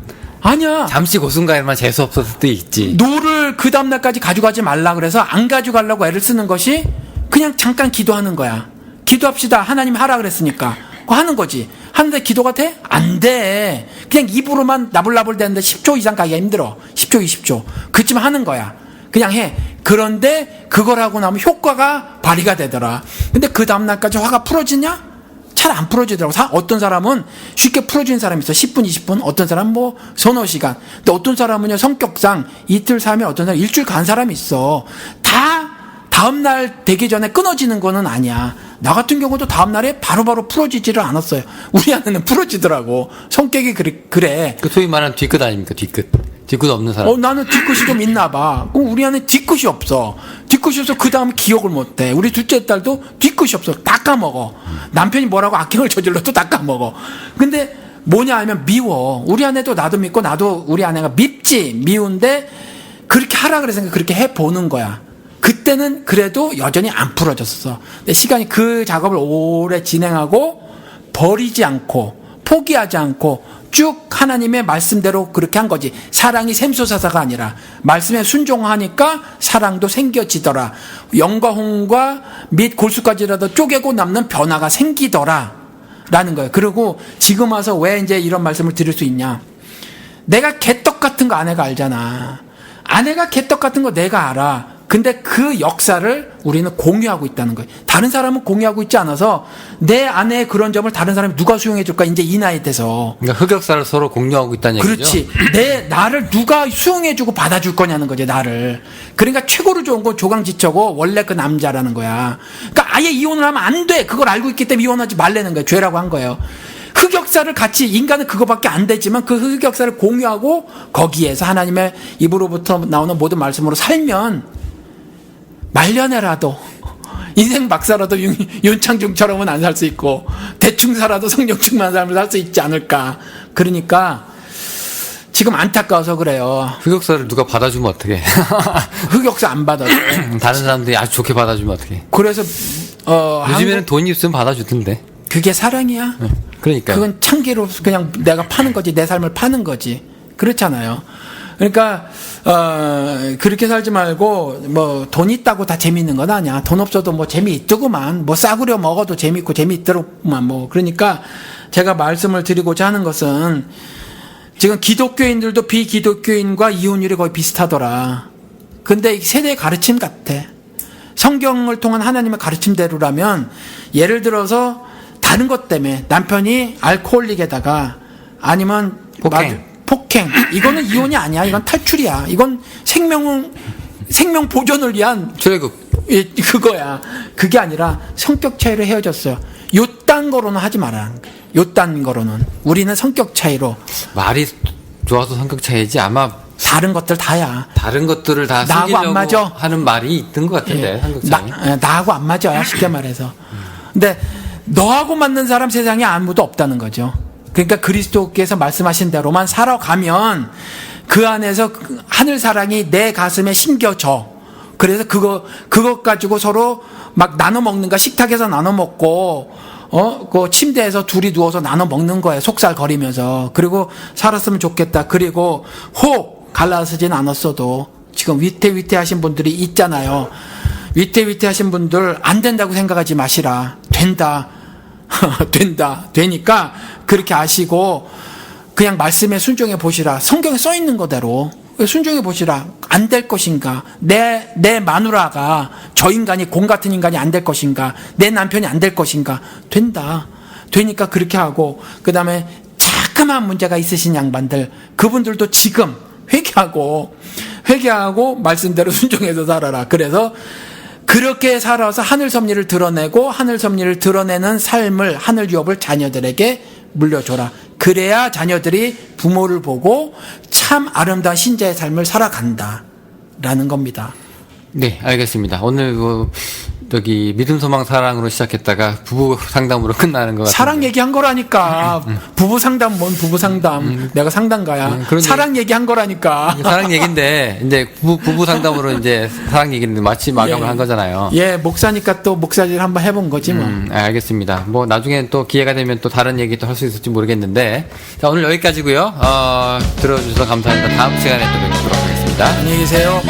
S2: 아니야.
S1: 잠시 그 순간에만 재수 없었을 때 있지.
S2: 노를 그 다음날까지 가져가지 말라 그래서 안 가져가려고 애를 쓰는 것이 그냥 잠깐 기도하는 거야. 기도합시다. 하나님 하라 그랬으니까. 그거 하는 거지. 하는데 기도가 돼? 안 돼. 그냥 입으로만 나불나불 되는데 10초 이상 가기가 힘들어. 10초, 20초. 그쯤 하는 거야. 그냥 해. 그런데 그걸 하고 나면 효과가 발휘가 되더라. 근데 그 다음날까지 화가 풀어지냐? 잘 안 풀어지더라고. 어떤 사람은 쉽게 풀어지는 사람이 있어. 10분, 20분. 어떤 사람은 뭐 서너 시간. 근데 어떤 사람은요, 성격상 이틀, 3일, 어떤 사람은 일주일 간 사람이 있어. 다 다음날 되기 전에 끊어지는 거는 아니야. 나 같은 경우도 다음날에 바로바로 풀어지지를 않았어요. 우리 아내는 풀어지더라고. 성격이 그래.
S1: 그 소위 말하는 뒤끝 아닙니까? 뒤끝. 뒤끝 없는 사람.
S2: 나는 뒤끝이 좀 있나 봐. 그럼 우리 아내는 뒤끝이 없어. 뒤끝이 없어. 그 다음에 기억을 못 해. 우리 둘째 딸도 뒤끝이 없어. 다 까먹어. 남편이 뭐라고 악행을 저질러도 다 까먹어. 근데 뭐냐 하면 미워. 우리 아내도 나도 믿고 나도 우리 아내가 밉지. 미운데 그렇게 하라 그래서 그렇게 해보는 거야. 그때는 그래도 여전히 안 풀어졌어. 근데 시간이 그 작업을 오래 진행하고 버리지 않고 포기하지 않고 쭉 하나님의 말씀대로 그렇게 한 거지. 사랑이 샘솟아서가 아니라 말씀에 순종하니까 사랑도 생겨지더라. 영과 홍과 및 골수까지라도 쪼개고 남는 변화가 생기더라 라는 거예요. 그리고 지금 와서 왜 이제 이런 말씀을 드릴 수 있냐. 내가 개떡 같은 거 아내가 알잖아. 아내가 개떡 같은 거 내가 알아. 근데 그 역사를 우리는 공유하고 있다는 거예요. 다른 사람은 공유하고 있지 않아서 내 아내의 그런 점을 다른 사람이 누가 수용해 줄까? 이제 이 나이 돼서.
S1: 그러니까 흑역사를 서로 공유하고 있다는 얘기죠.
S2: 그렇지. 나를 누가 수용해 주고 받아줄 거냐는 거지, 나를. 그러니까 최고로 좋은 건 조강지처고 원래 그 남자라는 거야. 그러니까 아예 이혼을 하면 안 돼. 그걸 알고 있기 때문에 이혼하지 말라는 거예요. 죄라고 한 거예요. 흑역사를 같이, 인간은 그거밖에 안 되지만 그 흑역사를 공유하고 거기에서 하나님의 입으로부터 나오는 모든 말씀으로 살면 말년에라도 인생 막 살아도 윤창중처럼은 안 살 수 있고 대충 살아도 성령 충만한 삶을 살 수 있지 않을까. 그러니까 지금 안타까워서 그래요.
S1: 흑역사를 누가 받아주면 어떡해.
S2: 흑역사 안 받아줘.
S1: 다른 사람들이 아주 좋게 받아주면 어떡해.
S2: 그래서
S1: 요즘에는 돈이 있으면 받아주던데.
S2: 그게 사랑이야?
S1: 그러니까
S2: 그건 참기로 그냥 내가 파는 거지. 내 삶을 파는 거지. 그렇잖아요. 그러니까 그렇게 살지 말고 뭐 돈 있다고 다 재미있는 건 아니야. 돈 없어도 뭐 재미있더구만. 뭐 싸구려 먹어도 재미있고 재미있더구만. 뭐 그러니까 제가 말씀을 드리고자 하는 것은 지금 기독교인들도 비기독교인과 이혼율이 거의 비슷하더라. 근데 세대의 가르침 같아. 성경을 통한 하나님의 가르침대로라면 예를 들어서 다른 것 때문에 남편이 알코올릭에다가 아니면 폭행. 이거는 이혼이 아니야. 이건 탈출이야. 이건 생명 보존을 위한
S1: 출애굽.
S2: 그거야. 그게 아니라 성격 차이로 헤어졌어요. 요딴 거로는 하지 마라. 요딴 거로는. 우리는 성격 차이로.
S1: 말이 좋아서 성격 차이지 아마
S2: 다른 것들 다야.
S1: 다른 것들을 다
S2: 나하고 안 맞아.
S1: 숨기려고 하는 말이 있던 것 같은데. 성격 차이.
S2: 나하고 안 맞아. 쉽게 말해서. 근데 너하고 맞는 사람 세상에 아무도 없다는 거죠. 그러니까 그리스도께서 말씀하신 대로만 살아가면 그 안에서 하늘 사랑이 내 가슴에 심겨져. 그래서 그것 가지고 서로 막 나눠 먹는가, 식탁에서 나눠 먹고 그 침대에서 둘이 누워서 나눠 먹는 거예요. 속살거리면서. 그리고 살았으면 좋겠다. 그리고 혹 갈라서진 않았어도 지금 위태위태하신 분들이 있잖아요. 위태위태하신 분들 안 된다고 생각하지 마시라. 된다. 되니까 그렇게 아시고 그냥 말씀에 순종해 보시라. 성경에 써 있는 거대로 순종해 보시라. 안 될 것인가? 내 마누라가 저 인간이 공 같은 인간이 안 될 것인가? 내 남편이 안 될 것인가? 된다. 되니까 그렇게 하고 그다음에 자그마한 문제가 있으신 양반들 그분들도 지금 회개하고 말씀대로 순종해서 살아라. 그래서 그렇게 살아서 하늘 섭리를 드러내고 하늘 섭리를 드러내는 삶을 하늘 유업을 자녀들에게 물려줘라. 그래야 자녀들이 부모를 보고 참 아름다운 신자의 삶을 살아간다라는 겁니다.
S1: 네, 알겠습니다. 오늘 저기 믿음, 소망, 사랑으로 시작했다가 부부 상담으로 끝나는 것 같아요.
S2: 사랑 얘기한 거라니까. 부부 상담 뭔 부부 상담. 내가 상담가야. 사랑 얘기한 거라니까.
S1: 사랑 얘기인데 이제 부부 상담으로 이제 사랑 얘기인데 마치 마감을 한 거잖아요.
S2: 예, 목사니까 또 목사질 한번 해본 거지 뭐.
S1: 알겠습니다. 뭐 나중에 또 기회가 되면 또 다른 얘기 또 할 수 있을지 모르겠는데 자 오늘 여기까지고요. 들어주셔서 감사합니다. 다음 시간에 또 뵙도록 하겠습니다.
S2: 안녕히 계세요.